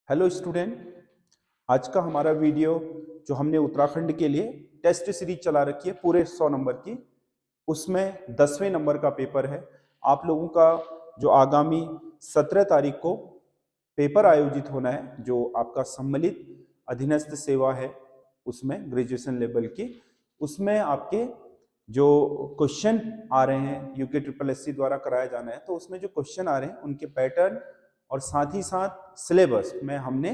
Hello student, आज का हमारा वीडियो जो हमने उत्तराखंड के लिए टेस्ट सीरीज चला रखी है पूरे 100 नंबर की, उसमें 10वें नंबर का पेपर है। आप लोगों का जो आगामी 17 तारीख को पेपर आयोजित होना है, जो आपका सम्मिलित अधीनस्थ सेवा है, उसमें ग्रेजुएशन लेवल की, उसमें आपके जो क्वेश्चन आ रहे हैं यूके ट्रिपल एस सी द्वारा कराया जाना है, तो उसमें जो क्वेश्चन आ रहे हैं उनके पैटर्न और साथ ही साथ सिलेबस में हमने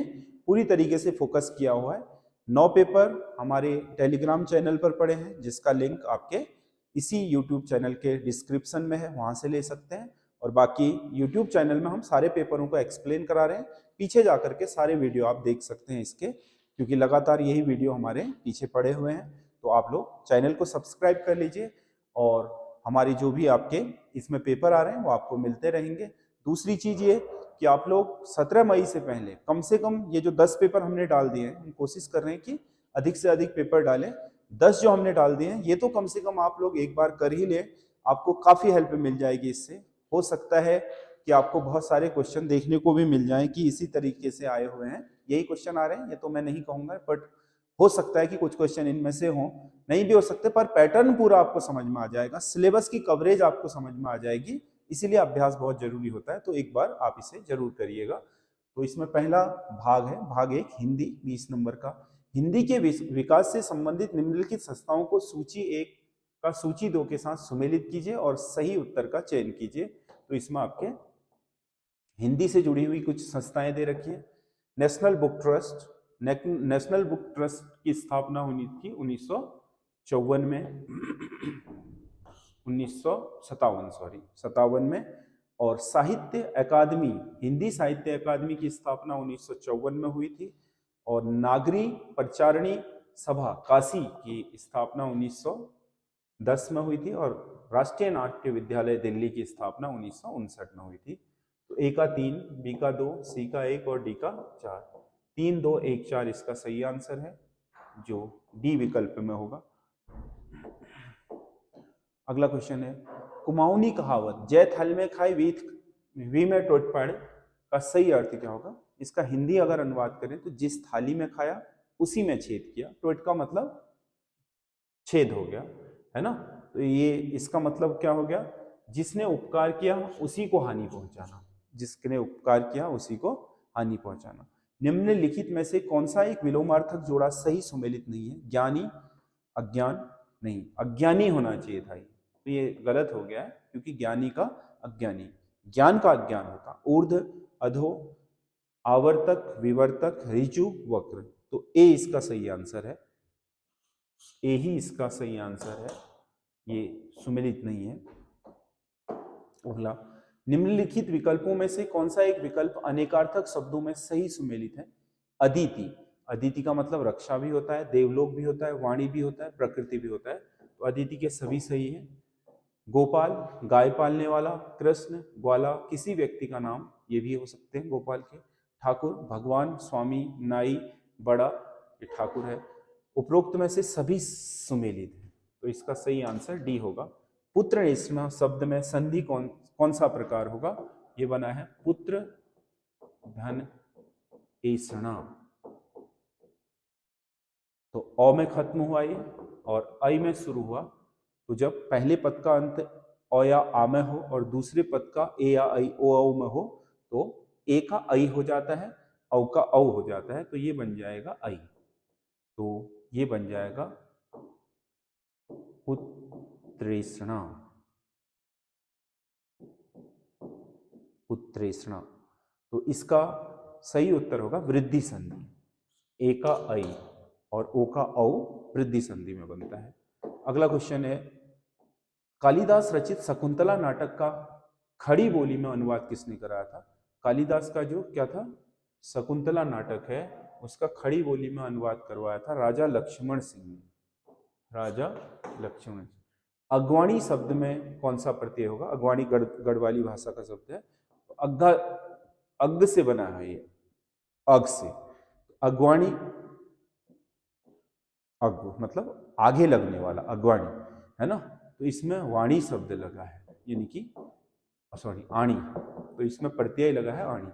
पूरी तरीके से फोकस किया हुआ है। 9 पेपर हमारे टेलीग्राम चैनल पर पड़े हैं, जिसका लिंक आपके इसी यूट्यूब चैनल के डिस्क्रिप्शन में है, वहां से ले सकते हैं। और बाकी यूट्यूब चैनल में हम सारे पेपरों को एक्सप्लेन करा रहे हैं, पीछे जाकर के सारे वीडियो आप देख सकते हैं इसके, क्योंकि लगातार यही वीडियो हमारे पीछे पड़े हुए हैं। तो आप लोग चैनल को सब्सक्राइब कर लीजिए और हमारी जो भी आपके इसमें पेपर आ रहे हैं वो आपको मिलते रहेंगे। दूसरी चीज ये कि आप लोग 17 मई से पहले कम से कम ये जो 10 पेपर हमने डाल दिए हैं, हम कोशिश कर रहे हैं कि अधिक से अधिक पेपर डालें। 10 जो हमने डाल दिए हैं ये तो कम से कम आप लोग एक बार कर ही लें, आपको काफी हेल्प मिल जाएगी इससे। हो सकता है कि आपको बहुत सारे क्वेश्चन देखने को भी मिल जाए कि इसी तरीके से आए हुए हैं, यही क्वेश्चन आ रहे हैं, ये तो मैं नहीं कहूंगा, बट हो सकता है कि कुछ क्वेश्चन इनमें से हों, नहीं भी हो सकते, पर पैटर्न पूरा आपको समझ में आ जाएगा, सिलेबस की कवरेज आपको समझ में आ जाएगी। इसीलिए अभ्यास बहुत जरूरी होता है, तो एक बार आप इसे जरूर करिएगा। तो इसमें पहला भाग है, भाग 1 हिंदी, 20 नंबर का। हिंदी के विकास से संबंधित निम्नलिखित संस्थाओं को सूची 1 का सूची 2 के साथ सुमेलित कीजिए और सही उत्तर का चयन कीजिए। तो इसमें आपके हिंदी से जुड़ी हुई कुछ संस्थाएं दे रखी है। National book trust, national book trust की स्थापना हुई थी 1954 में 1957 में। और साहित्य अकादमी, हिंदी साहित्य अकादमी की स्थापना 1954 में हुई थी। और नागरी प्रचारणी सभा काशी की स्थापना 1910 में हुई थी। और राष्ट्रीय नाट्य विद्यालय दिल्ली की स्थापना 1959 में हुई थी। तो ए का 3, बी का 2, सी का 1 और डी का 4। 3, 2, 1, 4 इसका सही आंसर है, जो डी विकल्प में होगा। अगला क्वेश्चन है, कुमाऊनी कहावत जय थल में खाई वी में टोट पड़ का सही अर्थ क्या होगा? इसका हिंदी अगर अनुवाद करें तो जिस थाली में खाया उसी में छेद किया। टोट का मतलब छेद हो गया, है ना। तो ये इसका मतलब क्या हो गया? जिसने उपकार किया उसी को हानि पहुंचाना, जिसने उपकार किया उसी को हानि पहुंचाना। निम्नलिखित में से कौन सा एक विलोमार्थक जोड़ा सही सुमेलित नहीं है? ज्ञानी, अज्ञान, नहीं, अज्ञानी होना चाहिए था। तो ये गलत हो गया है, क्योंकि ज्ञानी का अज्ञानी, ज्ञान का अज्ञान होता। ऊर्ध्व, अधो, आवर्तक, विवर्तक, ऋजु, वक्र। तो ए इसका सही आंसर है, ए ही इसका सही आंसर है, ये सुमेलित नहीं है। अगला, निम्नलिखित विकल्पों में से कौन सा एक विकल्प अनेकार्थक शब्दों में सही सुमेलित है? अदिति, अदिति का मतलब रक्षा भी होता है, देवलोक भी होता है, वाणी भी होता है, प्रकृति भी होता है। तो अदिति के सभी सही है। गोपाल, गाय पालने वाला। कृष्ण, ग्वाला, किसी व्यक्ति का नाम, ये भी हो सकते हैं गोपाल के। ठाकुर, भगवान, स्वामी, नाई, बड़ा, ये ठाकुर है। उपरोक्त में से सभी सुमेलित है, तो इसका सही आंसर डी होगा। पुत्र ऐष्णा शब्द में संधि कौन सा प्रकार होगा? ये बना है पुत्र धन ऐष्णा। तो अ में खत्म हुआ ये और आई में शुरू हुआ। तो जब पहले पद का अंत अ या आ में हो और दूसरे पद का ए या आई ओ औ में हो, तो ए का आई हो जाता है, औ का औ हो जाता है, तो ये बन जाएगा आई। तो ये बन जाएगा पुत्रेष्णा, पुत्रेष्णा। तो इसका सही उत्तर होगा वृद्धि संधि। ए का आई और ओ का औ वृद्धि संधि में बनता है। अगला क्वेश्चन है, कालिदास रचित शकुंतला नाटक का खड़ी बोली में अनुवाद किसने कराया था? कालिदास का जो क्या था, शकुंतला नाटक है, उसका खड़ी बोली में अनुवाद करवाया था राजा लक्ष्मण सिंह ने, राजा लक्ष्मण। अगवाणी शब्द में कौन सा प्रत्यय होगा? अगवाणी गढ़वाली भाषा का शब्द है, अग्गा, अग्ग से बना है ये, अग से। अगवाणी, अग मतलब आगे लगने वाला, अगवाणी, है ना। तो इसमें वाणी शब्द लगा है, यानी कि सॉरी आणी, तो इसमें प्रत्यय लगा है आणी।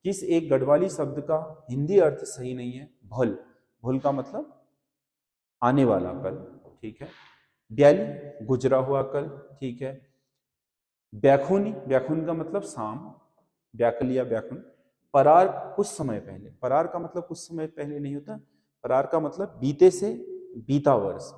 किस एक गढ़वाली शब्द का हिंदी अर्थ सही नहीं है? भल। भल का मतलब आने वाला कल, ठीक है। ब्याली गुजरा हुआ कल, ठीक है। ब्याखुनी, ब्याखुन का मतलब शाम, ब्याकल या ब्याखुन। परार कुछ समय पहले, परार का मतलब कुछ समय पहले नहीं होता, परार का मतलब बीते से बीता वर्ष।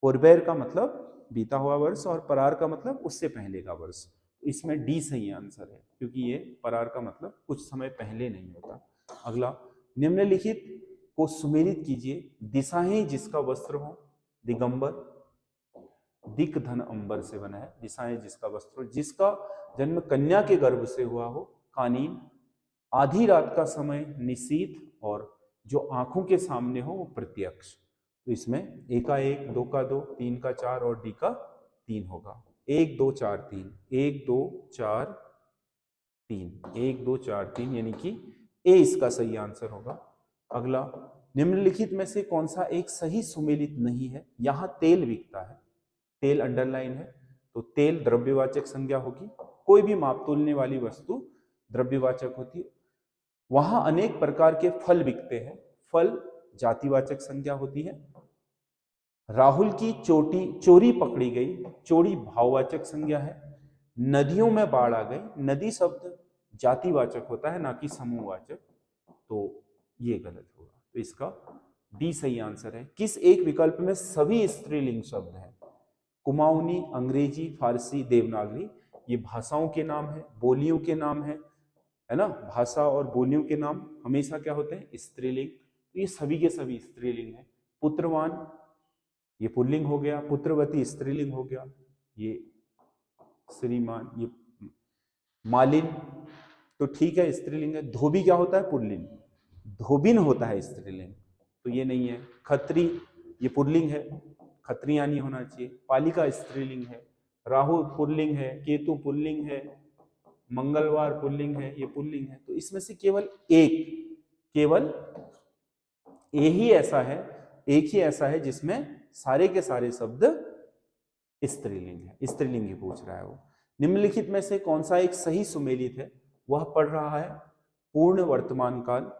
पूर्वैर का मतलब बीता हुआ वर्ष और परार का मतलब उससे पहले का वर्ष। इसमें डी सही आंसर है, क्योंकि ये परार का मतलब कुछ समय पहले नहीं होता। अगला, निम्नलिखित को सुमेलित कीजिए। दिशाएं जिसका वस्त्र हो, दिगंबर। दिक धन अंबर से बना है, दिशाएं जिसका वस्त्र हो। जिसका जन्म कन्या के गर्भ से हुआ हो, कानीन। आधी रात का समय, निशीथ। और जो आंखों के सामने हो वो प्रत्यक्ष। तो इसमें ए का 1, 2 का 2, 3 का 4 और डी का 3 होगा। 1 2 4 3, 1 2 4 3, 1 2 4 3, यानी कि ए इसका सही आंसर होगा। अगला, निम्नलिखित में से कौन सा एक सही सुमेलित नहीं है? यहां तेल बिकता है, तेल अंडरलाइन है, तो तेल द्रव्यवाचक संज्ञा होगी। कोई भी माप तोलने वाली वस्तु द्रव्यवाचक होती है। वहां अनेक प्रकार के फल बिकते हैं, फल जातिवाचक संज्ञा होती है। राहुल की चोरी पकड़ी गई, चोरी भाववाचक संज्ञा है। नदियों में बाढ़ आ गई, नदी शब्द जातिवाचक होता है, ना कि समूहवाचक, तो ये गलत होगा। तो इसका डी सही आंसर है। किस एक विकल्प में सभी स्त्रीलिंग शब्द हैं? कुमाऊनी, अंग्रेजी, फारसी, देवनागरी। ये भाषाओं के नाम है, बोलियों के नाम है ना। भाषा और बोलियों के नाम हमेशा क्या होते हैं? स्त्रीलिंग। तो ये सभी के सभी स्त्रीलिंग है। पुत्रवान ये पुल्लिंग हो गया, पुत्रवती स्त्रीलिंग हो गया, ये श्रीमान, ये मालिन तो ठीक है स्त्रीलिंग है। धोबी क्या होता है? पुल्लिंग। धोबिन होता है स्त्रीलिंग, तो ये नहीं है। खत्री ये पुल्लिंग है, खत्रियां नहीं होना चाहिए। पालिका स्त्रीलिंग है। राहु पुल्लिंग है, केतु पुल्लिंग है, मंगलवार पुल्लिंग है, ये पुल्लिंग है। तो इसमें से केवल एक ही ऐसा है जिसमें सारे के सारे शब्द स्त्रीलिंग है, स्त्रीलिंग ही पूछ रहा है वो। निम्नलिखित में से कौन सा एक सही सुमेलित है? वह पढ़ रहा है, पूर्ण वर्तमान काल।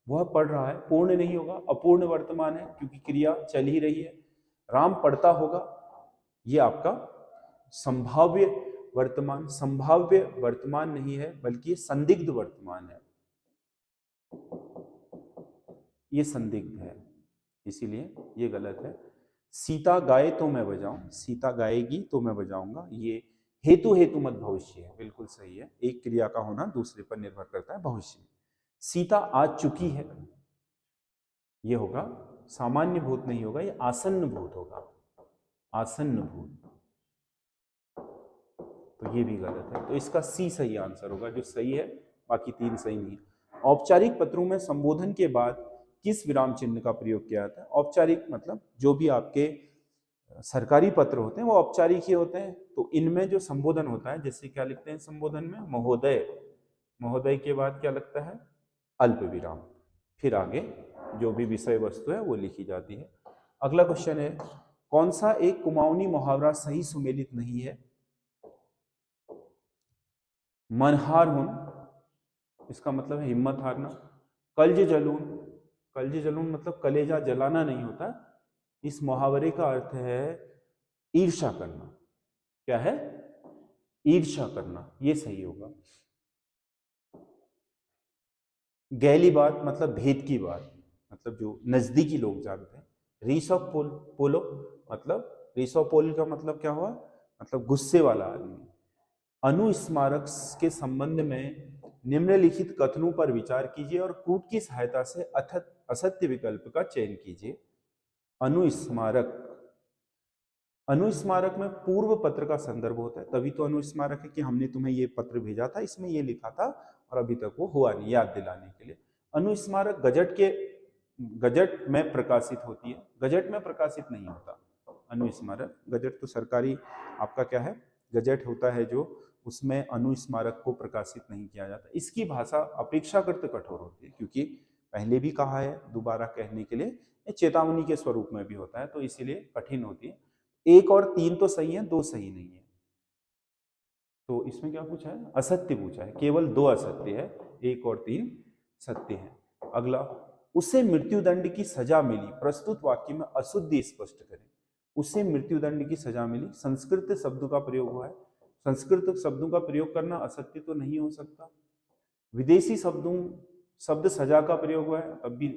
वह पढ़ रहा है पूर्ण नहीं होगा, अपूर्ण वर्तमान है, क्योंकि क्रिया चल ही रही है। राम पढ़ता होगा, ये आपका संभाव्य वर्तमान, संभाव्य वर्तमान नहीं है बल्कि संदिग्ध वर्तमान है, ये संदिग्ध है, इसीलिए ये गलत है। सीता गाए तो मैं बजाऊं, सीता गाएगी तो मैं बजाऊंगा, ये हेतु हेतु मत भविष्य है, बिल्कुल सही है। एक क्रिया का होना दूसरे पर निर्भर करता है भविष्य में। सीता आ चुकी है, ये होगा सामान्य भूत नहीं होगा, ये आसन्न भूत होगा, आसन्न भूत, तो ये भी गलत है। तो इसका सी सही आंसर होगा, जो सही है, बाकी तीन सही नहीं है। औपचारिक पत्रों में संबोधन के बाद किस विराम चिन्ह का प्रयोग किया जाता है? औपचारिक मतलब जो भी आपके सरकारी पत्र होते हैं वो औपचारिक ही होते हैं। तो इनमें जो संबोधन होता है, जैसे क्या लिखते हैं संबोधन में? महोदय। महोदय के बाद क्या लगता है? अल्प विराम, फिर आगे जो भी विषय वस्तु है वो लिखी जाती है। अगला क्वेश्चन है, कौन सा एक कुमाऊनी मुहावरा सही सुमेलित नहीं है? मनहार हुन, इसका मतलब है हिम्मत हारना। कल्ज जलून, कल्ज जलून मतलब कलेजा जलाना नहीं होता, इस मुहावरे का अर्थ है ईर्ष्या करना। क्या है? ईर्ष्या करना, ये सही होगा। गैली बात मतलब भेद की बात, मतलब जो नजदीकी लोग जानते हैं। रीस ऑफ पोलो मतलब, रीस ऑफ पोल का मतलब क्या हुआ? मतलब गुस्से वाला आदमी। अनुस्मारक के संबंध में निम्नलिखित कथनों पर विचार कीजिए और कूट की सहायता से असत्य विकल्प का चयन कीजिए। अनुस्मारक, अनुस्मारक में पूर्व पत्र का संदर्भ होता है, तभी तो अनुस्मारक है कि हमने तुम्हें ये पत्र भेजा था, इसमें ये लिखा था और अभी तक वो हुआ नहीं, याद दिलाने के लिए। अनुस्मारक गजट में प्रकाशित होती है, गजट में प्रकाशित नहीं होता अनुस्मारक। गजट तो सरकारी आपका क्या है? गजट होता है, जो उसमें अनुस्मारक को प्रकाशित नहीं किया जाता। इसकी भाषा अपेक्षाकृत कठोर होती है, क्योंकि पहले भी कहा है, दोबारा कहने के लिए चेतावनी के स्वरूप में भी होता है, तो इसीलिए कठिन होती है। 1 और 3 तो सही है, 2 सही नहीं है। तो इसमें क्या पूछा है? असत्य पूछा है, केवल 2 असत्य है, 1 और 3 सत्य है। अगला, उसे मृत्युदंड की सजा मिली, प्रस्तुत वाक्य में अशुद्धि स्पष्ट करें। उसे मृत्युदंड की सजा मिली, संस्कृत शब्दों का प्रयोग हुआ है। संस्कृत शब्दों का प्रयोग करना असत्य तो नहीं हो सकता। विदेशी शब्द सजा का प्रयोग हुआ है, तब भी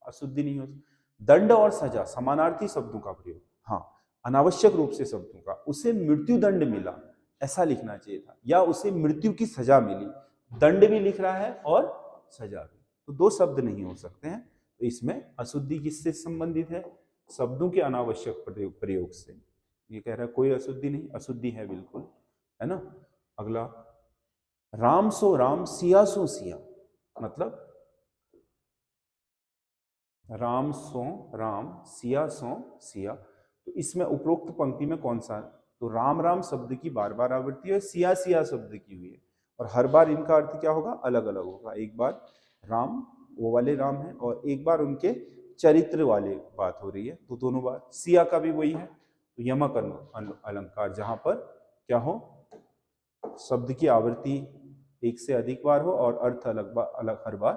अशुद्धि नहीं हो सकती। दंड और सजा समानार्थी शब्दों का प्रयोग, हाँ, अनावश्यक रूप से शब्दों का। उसे मृत्युदंड मिला, ऐसा लिखना चाहिए था, या उसे मृत्यु की सजा मिली। दंड भी लिख रहा है और सजा भी, तो दो शब्द नहीं हो सकते हैं। तो इसमें अशुद्धि किससे संबंधित है? शब्दों के अनावश्यक प्रयोग से। ये कह रहा है कोई अशुद्धि नहीं, अशुद्धि है बिल्कुल, है ना। अगला, राम सो राम सिया सो सिया, मतलब राम सो राम सिया सो सिया। तो इसमें उपरोक्त पंक्ति में कौन सा है? तो राम राम शब्द की बार बार आवृत्ति है, सिया सिया शब्द की हुई है, और हर बार इनका अर्थ क्या होगा? अलग अलग होगा। एक बार राम वो वाले राम है, और एक बार उनके चरित्र वाले बात हो रही है, तो दोनों बार। सिया का भी वही है, तो यमक अलंकार, जहां पर क्या हो, शब्द की आवृत्ति एक से अधिक बार हो और अर्थ अलग हर बार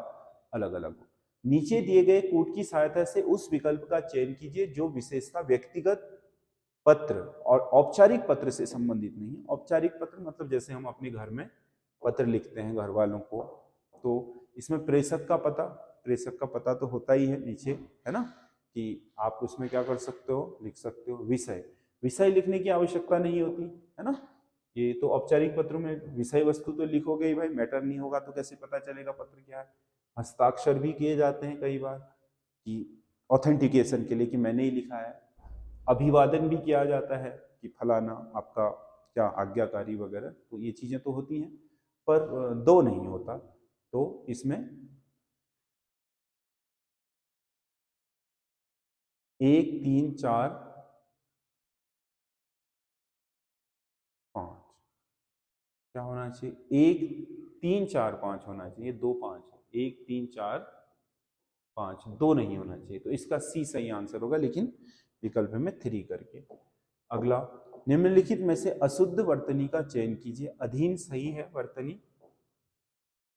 अलग अलग हो। नीचे दिए गए कोड की सहायता से उस विकल्प का चयन कीजिए जो विशेषता व्यक्तिगत पत्र और औपचारिक पत्र से संबंधित नहीं है। औपचारिक पत्र मतलब जैसे हम अपने घर में पत्र लिखते हैं घर वालों को, तो इसमें प्रेषक का पता तो होता ही है नीचे, है ना, कि आप उसमें क्या कर सकते हो, लिख सकते हो विषय लिखने की आवश्यकता नहीं होती, है ना। ये तो औपचारिक पत्रों में विषय वस्तु तो लिखोगे ही भाई, मैटर नहीं होगा तो कैसे पता चलेगा पत्र क्या है। हस्ताक्षर भी किए जाते हैं कई बार कि ऑथेंटिकेशन के लिए कि मैंने ही लिखा है। अभिवादन भी किया जाता है कि फलाना आपका क्या आज्ञाकारी वगैरह, तो ये चीजें तो होती हैं, पर दो नहीं होता। तो इसमें 1 3 4 5 क्या होना चाहिए? 1 3 4 5 होना चाहिए, 2 5, 1 3 4 5, 2 नहीं होना चाहिए। तो इसका सी सही आंसर होगा, लेकिन विकल्प में 3 करके। अगला, निम्नलिखित में से अशुद्ध वर्तनी का चयन कीजिए। अधीन सही है वर्तनी,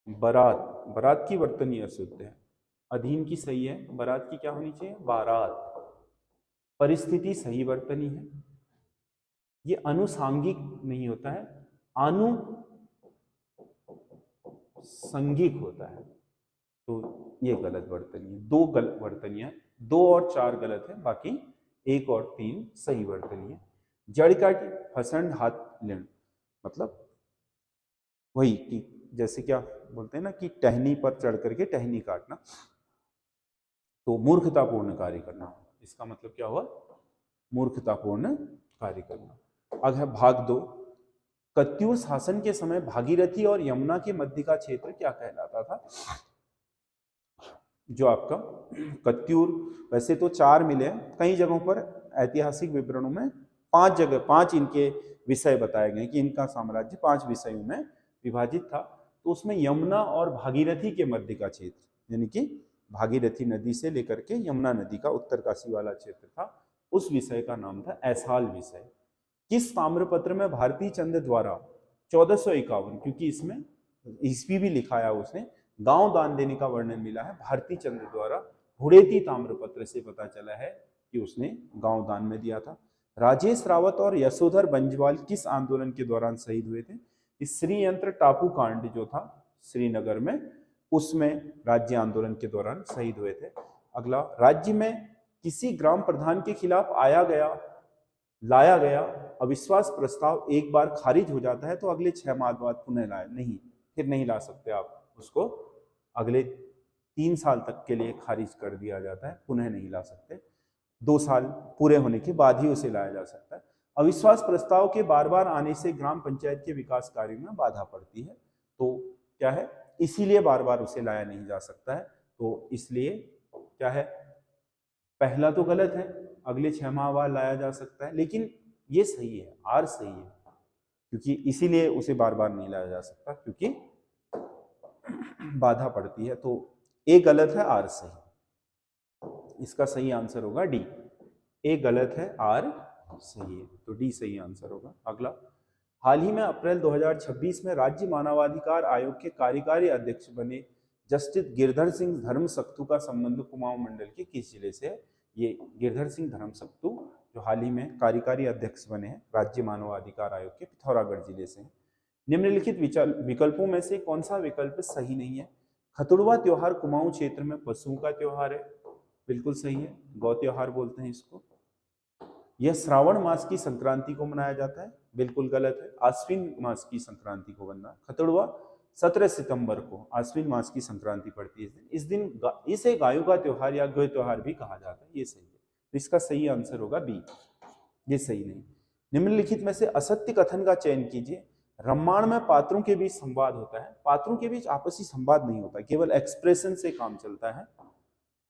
बारात की वर्तनी अशुद्ध है। अधीन की सही है, बारात की क्या होनी चाहिए? बारात। परिस्थिति सही वर्तनी है। ये अनुसांगिक नहीं होता है, आनुसंगिक होता है, तो ये गलत वर्तनी है। दो गलत वर्तनियां, 2 और 4 गलत है, बाकी 1 और 3 सही वर्तनी है। जड़ काटी फसंड हाथ लेन, मतलब वही कि जैसे क्या बोलते हैं ना कि टहनी पर चढ़ करके टहनी काटना, तो मूर्खतापूर्ण कार्य करना, इसका मतलब क्या हुआ? मूर्खतापूर्ण कार्य करना। अब है भाग 2। कत्यूर शासन के समय भागीरथी और यमुना के मध्य का क्षेत्र क्या कहलाता था? जो आपका कत्यूर, वैसे तो 4 मिले हैं, कई जगहों पर ऐतिहासिक विवरणों में 5 इनके विषय बताए गए कि इनका साम्राज्य 5 विषयों में विभाजित था। तो उसमें यमुना और भागीरथी के मध्य का क्षेत्र, यानी कि भागीरथी नदी से लेकर के यमुना नदी का उत्तरकाशी वाला क्षेत्र था, उस विषय का नाम था ऐसाल विषय। किस ताम्रपत्र में भारती चंद द्वारा 1451, क्योंकि इसमें ईस्वी भी लिखा है उसने, गांव दान देने का वर्णन मिला है भारती चंद द्वारा। हुड़ेती ताम्रपत्र से पता चला है कि उसने गांव दान में दिया था। राजेश रावत और यशोधर बंजवाल किस आंदोलन के दौरान शहीद हुए थे? इस श्रीयंत्र टापू कांड जो था श्रीनगर में, उसमें राज्य आंदोलन के दौरान शहीद हुए थे। अगला, राज्य में किसी ग्राम प्रधान के खिलाफ लाया गया अविश्वास प्रस्ताव एक बार खारिज हो जाता है तो अगले 6 माह बाद पुनः लाए नहीं, फिर नहीं ला सकते आप उसको, अगले 3 साल तक के लिए खारिज कर दिया जाता है, पुनः नहीं ला सकते। 2 साल पूरे होने के बाद ही उसे लाया जा सकता है। अविश्वास प्रस्ताव के बार बार आने से ग्राम पंचायत के विकास कार्य में बाधा पड़ती है, तो क्या है, इसीलिए बार बार उसे लाया नहीं जा सकता है। तो इसलिए क्या है, पहला तो गलत है, अगले 6 माह बाद लाया जा सकता है, लेकिन ये सही है, आर सही है, क्योंकि इसीलिए उसे बार बार नहीं लाया जा सकता क्योंकि बाधा पड़ती है। तो ए गलत है, आर सही। इसका सही आंसर होगा डी। ए गलत है, आर सही है, तो डी सही आंसर होगा। अगला, हाल ही में अप्रैल 2026 में राज्य मानवाधिकार आयोग के कार्यकारी अध्यक्ष बने जस्टिस गिरधर सिंह धर्मसक्तू का संबंध कुमाऊं मंडल के किस जिले से है? ये गिरधर सिंह धर्मसक्तू जो हाल ही में कार्यकारी अध्यक्ष बने हैं राज्य मानवाधिकार आयोग के, पिथौरागढ़ जिले से हैं। निम्नलिखित विकल्पों में से कौन सा विकल्प सही नहीं है? खतुड़वा त्योहार कुमाऊं क्षेत्र में पशुओं का त्योहार है, बिल्कुल सही है, गौ त्योहार बोलते हैं इसको। यह श्रावण मास की संक्रांति को मनाया जाता है, बिल्कुल गलत है, आश्विन मास की संक्रांति को बनना। खतुड़वा 17 सितंबर को आश्विन मास की संक्रांति पड़ती है। इस दिन इसे गायों का त्योहार या गौ त्योहार भी कहा जाता है, ये सही है। तो इसका सही आंसर होगा बी, ये सही नहीं। निम्नलिखित में से असत्य कथन का चयन कीजिए। रामायण में पात्रों के बीच संवाद होता है, पात्रों के बीच आपसी संवाद नहीं होता, केवल एक्सप्रेशन से काम चलता है।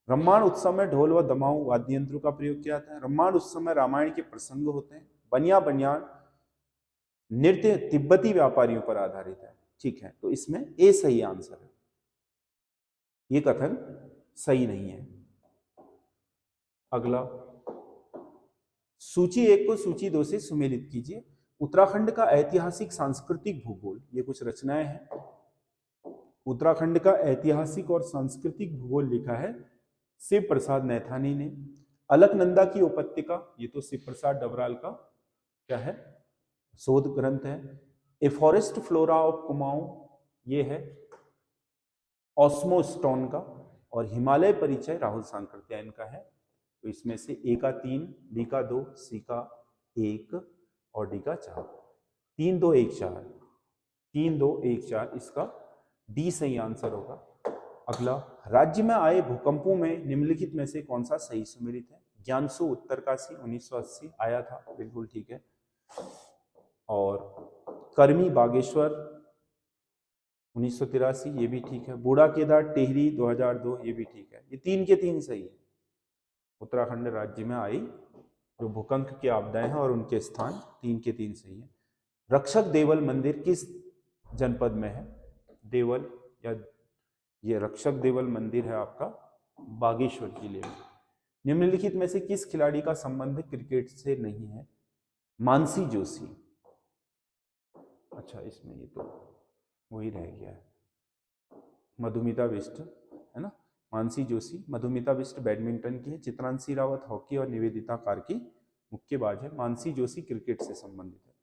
रामायण उत्सव में ढोल व दमाऊ वाद्य यंत्रों का प्रयोग किया जाता है। रामायण उत्सव में रामायण के प्रसंग होते हैं। बनिया बनियान नृत्य तिब्बती व्यापारियों पर आधारित है, ठीक है, तो इसमें ए सही आंसर है, ये कथन सही नहीं है। अगला, सूची 1 को सूची 2 से सुमेलित कीजिए। उत्तराखंड का ऐतिहासिक सांस्कृतिक भूगोल, ये कुछ रचनाएं हैं। उत्तराखंड का ऐतिहासिक और सांस्कृतिक भूगोल लिखा है शिव प्रसाद नैथानी ने। अलकनंदा की उपत्यका, ये तो शिव प्रसाद डबराल का क्या है, शोध ग्रंथ है। A forest flora of Kumaon, ये है ऑस्मोस्टोन का। और हिमालय परिचय राहुल सांकृत्यायन का है। तो इसमें से ए का 3, बी का 2, सी का 1 और डी का 4। 3 2 1 4, 3 2 1 4, इसका डी सही आंसर होगा। अगला, राज्य में आए भूकंपों में निम्नलिखित में से कौन सा सही सुमेलित है? ज्ञानसू उत्तरकाशी 1980 आया था, बिल्कुल ठीक है। और कर्मी बागेश्वर 1983, ये भी ठीक है। बूढ़ा केदार टेहरी 2002, ये भी ठीक है। ये 3 के 3 सही है। उत्तराखंड राज्य में आई जो भूकंप की आपदाएं हैं और उनके स्थान 3 के 3 सही है। रक्षक देवल मंदिर किस जनपद में है? देवल, या ये रक्षक देवल मंदिर है आपका बागेश्वर जिले में। निम्नलिखित में से किस खिलाड़ी का संबंध क्रिकेट से नहीं है? मानसी जोशी। अच्छा, इसमें ये तो वही रह गया है, मधुमिता बिष्ट है ना। मानसी जोशी मधुमिता बिष्ट बैडमिंटन की है, चित्रांशी रावत हॉकी और निवेदिता कार्की मुक्केबाज है। मानसी जोशी क्रिकेट से संबंधित है।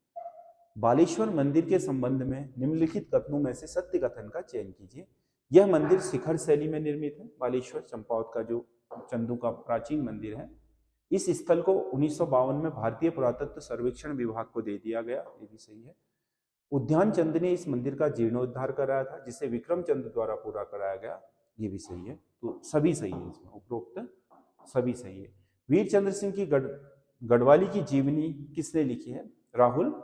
बालेश्वर मंदिर के संबंध में निम्नलिखित कथनों में से सत्य कथन का चयन कीजिए। यह मंदिर शिखर शैली में निर्मित है। बालेश्वर चंपावत का जो चंदू का प्राचीन मंदिर है। इस स्थल को 1952 में भारतीय पुरातत्व सर्वेक्षण विभाग को दे दिया गया, ये भी सही है। उद्यान चंद ने इस मंदिर का जीर्णोद्धार कराया था, जिसे विक्रम चंद द्वारा पूरा कराया गया, ये भी सही है। तो सभी सही है, इसमें उपरोक्त सभी सही है। वीर चंद्र सिंह की गढ़वाली की जीवनी किसने लिखी है? राहुल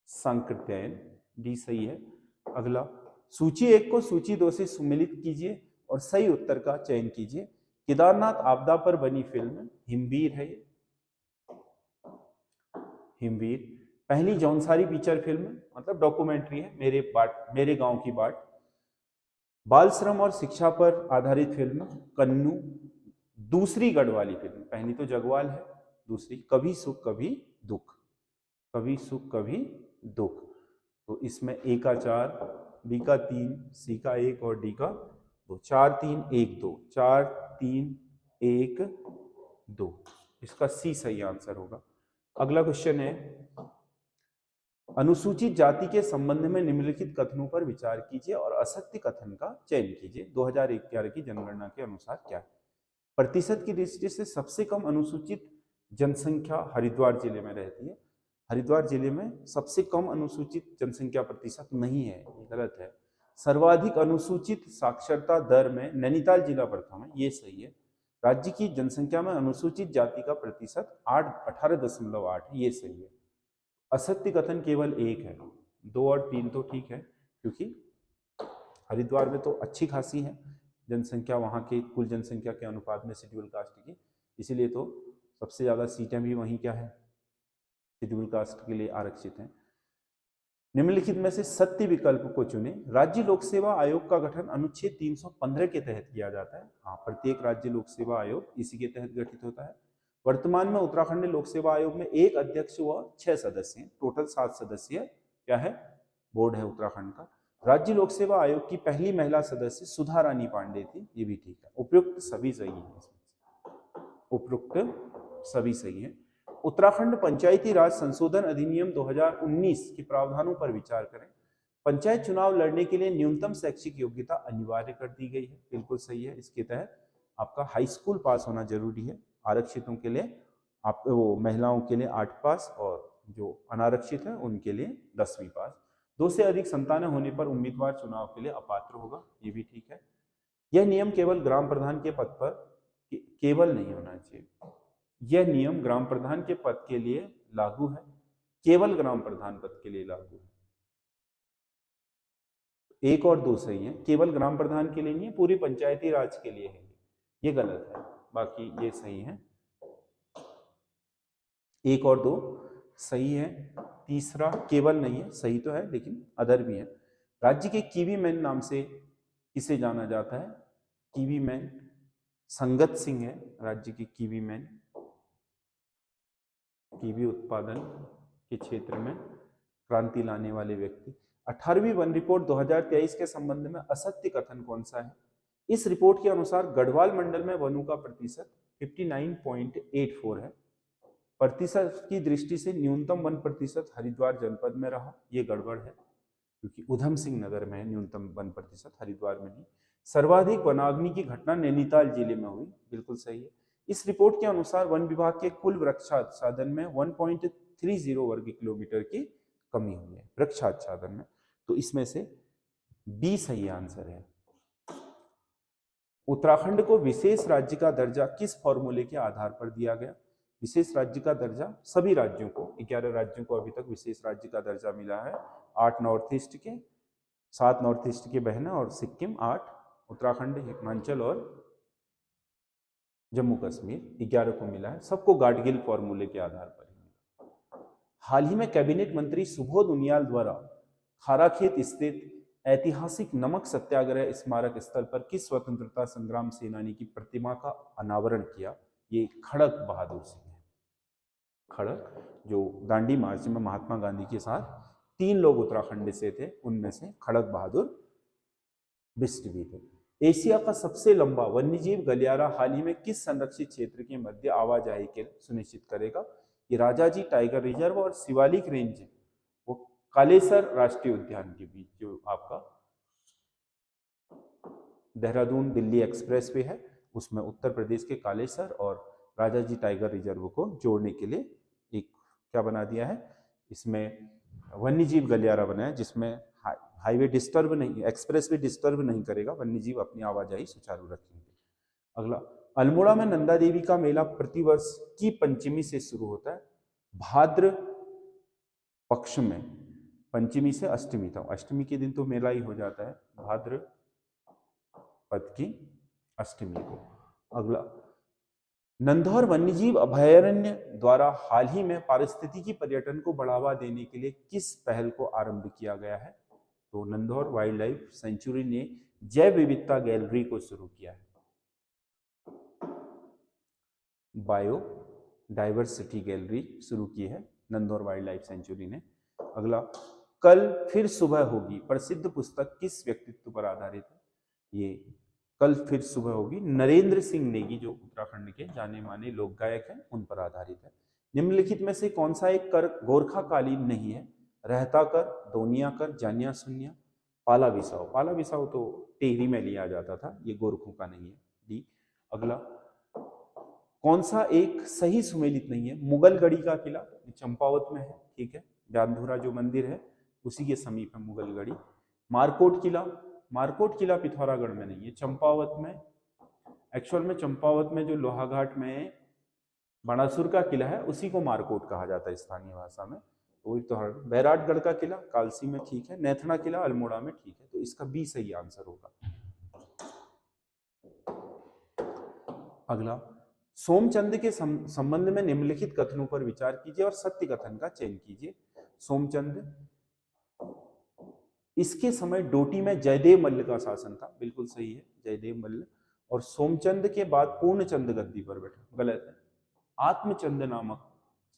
सांकृत्यायन, डी सही है। अगला, सूची 1 को सूची 2 से सुमेलित कीजिए और सही उत्तर का चयन कीजिए। केदारनाथ आपदा पर बनी फिल्म हिमवीर है। ये हिमवीर पहली जौनसारी फीचर फिल्म मतलब डॉक्यूमेंट्री है, मेरे गांव की बाट। बाल श्रम और शिक्षा पर आधारित फिल्म कन्नू। दूसरी गढ़वाली फिल्म, पहली तो जगवाल है, दूसरी कभी सुख कभी दुख, कभी सुख कभी दुख। तो इसमें ए का 4, बी का 3, सी का 1 और डी का 2। 4 3 1 2, 4 3 1 2, इसका सी सही आंसर होगा। अगला क्वेश्चन है, अनुसूचित जाति के संबंध में निम्नलिखित कथनों पर विचार कीजिए और असत्य कथन का चयन कीजिए। 2011 की जनगणना के अनुसार क्या है? प्रतिशत की दृष्टि से सबसे कम अनुसूचित जनसंख्या हरिद्वार जिले में रहती है। हरिद्वार जिले में सबसे कम अनुसूचित जनसंख्या प्रतिशत नहीं है, ये गलत है। सर्वाधिक अनुसूचित साक्षरता दर में नैनीताल जिला प्रथम है, ये सही है। राज्य की जनसंख्या में अनुसूचित जाति का प्रतिशत 18.8 है, ये सही है। असत्य कथन केवल 1 है, 2 और 3 तो ठीक है, क्योंकि हरिद्वार में तो अच्छी खासी है जनसंख्या, वहाँ के कुल जनसंख्या के अनुपात में शेड्यूल कास्ट की, इसीलिए तो सबसे ज़्यादा सीटें भी वहीं क्या है, शेड्यूल कास्ट के लिए आरक्षित हैं। निम्नलिखित में से सत्य विकल्प को चुने। राज्य लोक सेवा आयोग का गठन अनुच्छेद 315 के तहत किया जाता है। हाँ, प्रत्येक राज्य लोक सेवा आयोग इसी के तहत गठित होता है। वर्तमान में उत्तराखंड लोक सेवा आयोग में एक अध्यक्ष व 6 सदस्य हैं, टोटल 7 सदस्य क्या है बोर्ड है उत्तराखंड का। राज्य लोक सेवा आयोग की पहली महिला सदस्य सुधा रानी पांडे थी, ये भी ठीक है। उपयुक्त सभी सही है, उपयुक्त सभी सही है। उत्तराखंड पंचायती राज संशोधन अधिनियम 2019 के प्रावधानों पर विचार करें। पंचायत चुनाव लड़ने के लिए न्यूनतम शैक्षिक योग्यता अनिवार्य कर दी गई है, बिल्कुल सही है। इसके तहत आपका हाई स्कूल पास होना जरूरी है। आरक्षितों के लिए आप वो महिलाओं के लिए 8 पास और जो अनारक्षित है उनके लिए 10वीं पास। 2 से अधिक संतानें होने पर उम्मीदवार चुनाव के लिए अपात्र होगा, ये भी ठीक है। यह नियम केवल ग्राम प्रधान के पद पर केवल नहीं होना चाहिए, यह नियम ग्राम प्रधान के पद के लिए लागू है, केवल ग्राम प्रधान पद के लिए लागू है। 1 और 2 सही है, केवल ग्राम प्रधान के लिए नहीं है, पूरी पंचायती राज के लिए है, ये गलत है, बाकी ये सही है। 1 और 2 सही है। तीसरा केवल नहीं है, सही तो है लेकिन अदर भी है। राज्य के कीवी मैन नाम से किसे जाना जाता है? कीवी मैन संगत सिंह है राज्य के कीवी मैन, कीवी उत्पादन के क्षेत्र में क्रांति लाने वाले व्यक्ति। 18वीं वन रिपोर्ट 2023 के संबंध में असत्य कथन कौन सा है? इस रिपोर्ट के अनुसार गढ़वाल मंडल में वनों का प्रतिशत 59.84 है। प्रतिशत की दृष्टि से न्यूनतम वन प्रतिशत हरिद्वार जनपद में रहा, ये गड़बड़ है क्योंकि उधम सिंह नगर में है न्यूनतम वन प्रतिशत, हरिद्वार में नहीं। सर्वाधिक वनाग्नि की घटना नैनीताल जिले में हुई, बिल्कुल सही है। इस रिपोर्ट के अनुसार वन विभाग के कुल वृक्षाच्छादन में 1.30 वर्ग किलोमीटर की कमी हुई है वृक्षाच्छादन में, तो इसमें से बी सही आंसर है। उत्तराखंड को विशेष राज्य का दर्जा किस फॉर्मूले के आधार पर दिया गया? विशेष राज्य का दर्जा सभी राज्यों को, 11 राज्यों को अभी तक विशेष राज्य का दर्जा मिला है। 8 नॉर्थ ईस्ट के, 7 नॉर्थ ईस्ट के बहना और सिक्किम 8, उत्तराखंड, हिमाचल और जम्मू कश्मीर 11 को मिला है। सबको गाडगिल फॉर्मूले के आधार पर ही। हाल ही में कैबिनेट मंत्री सुबोध उनियाल द्वारा खाराखेत स्थित ऐतिहासिक नमक सत्याग्रह स्मारक स्थल पर किस स्वतंत्रता संग्राम सेनानी की प्रतिमा का अनावरण किया? ये खड़क बहादुर सिंह है। खड़क जो दांडी मार्च में महात्मा गांधी के साथ 3 लोग उत्तराखंड से थे, उनमें से खड़क बहादुर बिष्ट भी थे। एशिया का सबसे लंबा वन्यजीव गलियारा हाल ही में किस संरक्षित क्षेत्र के मध्य आवाजाही के सुनिश्चित करेगा? ये राजाजी टाइगर रिजर्व और शिवालिक रेंज, वो कालेसर राष्ट्रीय उद्यान के बीच जो आपका देहरादून दिल्ली एक्सप्रेस वे है, उसमें उत्तर प्रदेश के कालेसर और राजाजी टाइगर रिजर्व को जोड़ने के लिए एक क्या बना दिया है, इसमें वन्यजीव गलियारा बना है जिसमें हाईवे डिस्टर्ब नहीं, एक्सप्रेस वे डिस्टर्ब नहीं करेगा, वन्यजीव अपनी आवाजाही सुचारू रखेंगे। अगला, अल्मोड़ा में नंदा देवी का मेला प्रतिवर्ष की पंचमी से शुरू होता है, भाद्र पक्ष में, पंचमी से अष्टमी तक, अष्टमी के दिन तो मेला ही हो जाता है, भाद्र पद की अष्टमी को। अगला, नंधौर वन्यजीव अभयारण्य द्वारा हाल ही में पारिस्थितिकी पर्यटन को बढ़ावा देने के लिए किस पहल को आरंभ किया गया है? तो नंधौर वाइल्ड लाइफ सेंचुरी ने जैव विविधता गैलरी को शुरू किया है, बायो डाइवर्सिटी गैलरी शुरू की है नंधौर वाइल्ड लाइफ सेंचुरी ने। अगला, कल फिर सुबह होगी प्रसिद्ध पुस्तक किस व्यक्तित्व पर आधारित है? ये कल फिर सुबह होगी नरेंद्र सिंह नेगी जो उत्तराखंड के जाने माने लोक गायक हैं, उन पर आधारित है। निम्नलिखित में से कौन सा एक कर गोरखाकालीन नहीं है? रहता कर, दोनिया कर, जानिया सुनिया, पाला बिसाओ। पाला बिसाओ तो टेहरी में लिया जाता था, ये गोरखों का नहीं है, डी। अगला, कौन सा एक सही सुमेलित नहीं है? मुगलगढ़ी का किला चंपावत में है, ठीक है, जांधुरा जो मंदिर है उसी के समीप है मुगलगढ़ी। मारकोट किला, मारकोट किला पिथौरागढ़ में नहीं है, चंपावत में। एक्चुअल में चंपावत में जो लोहाघाट में बाणासुर का किला है उसी को मारकोट कहा जाता है स्थानीय भाषा में, वही तो। बैराटगढ़ का किला कालसी में, ठीक है। नेथना किला अल्मोड़ा में, ठीक है, तो इसका बी सही आंसर होगा। अगला, सोमचंद के संबंध में निम्नलिखित कथनों पर विचार कीजिए और सत्य कथन का चयन कीजिए। सोमचंद, इसके समय डोटी में जयदेव मल्ल का शासन था, बिल्कुल सही है, जयदेव मल्ल। और सोमचंद के बाद पूर्णचंद गद्दी पर बैठा, गलत है। आत्मचंद नामक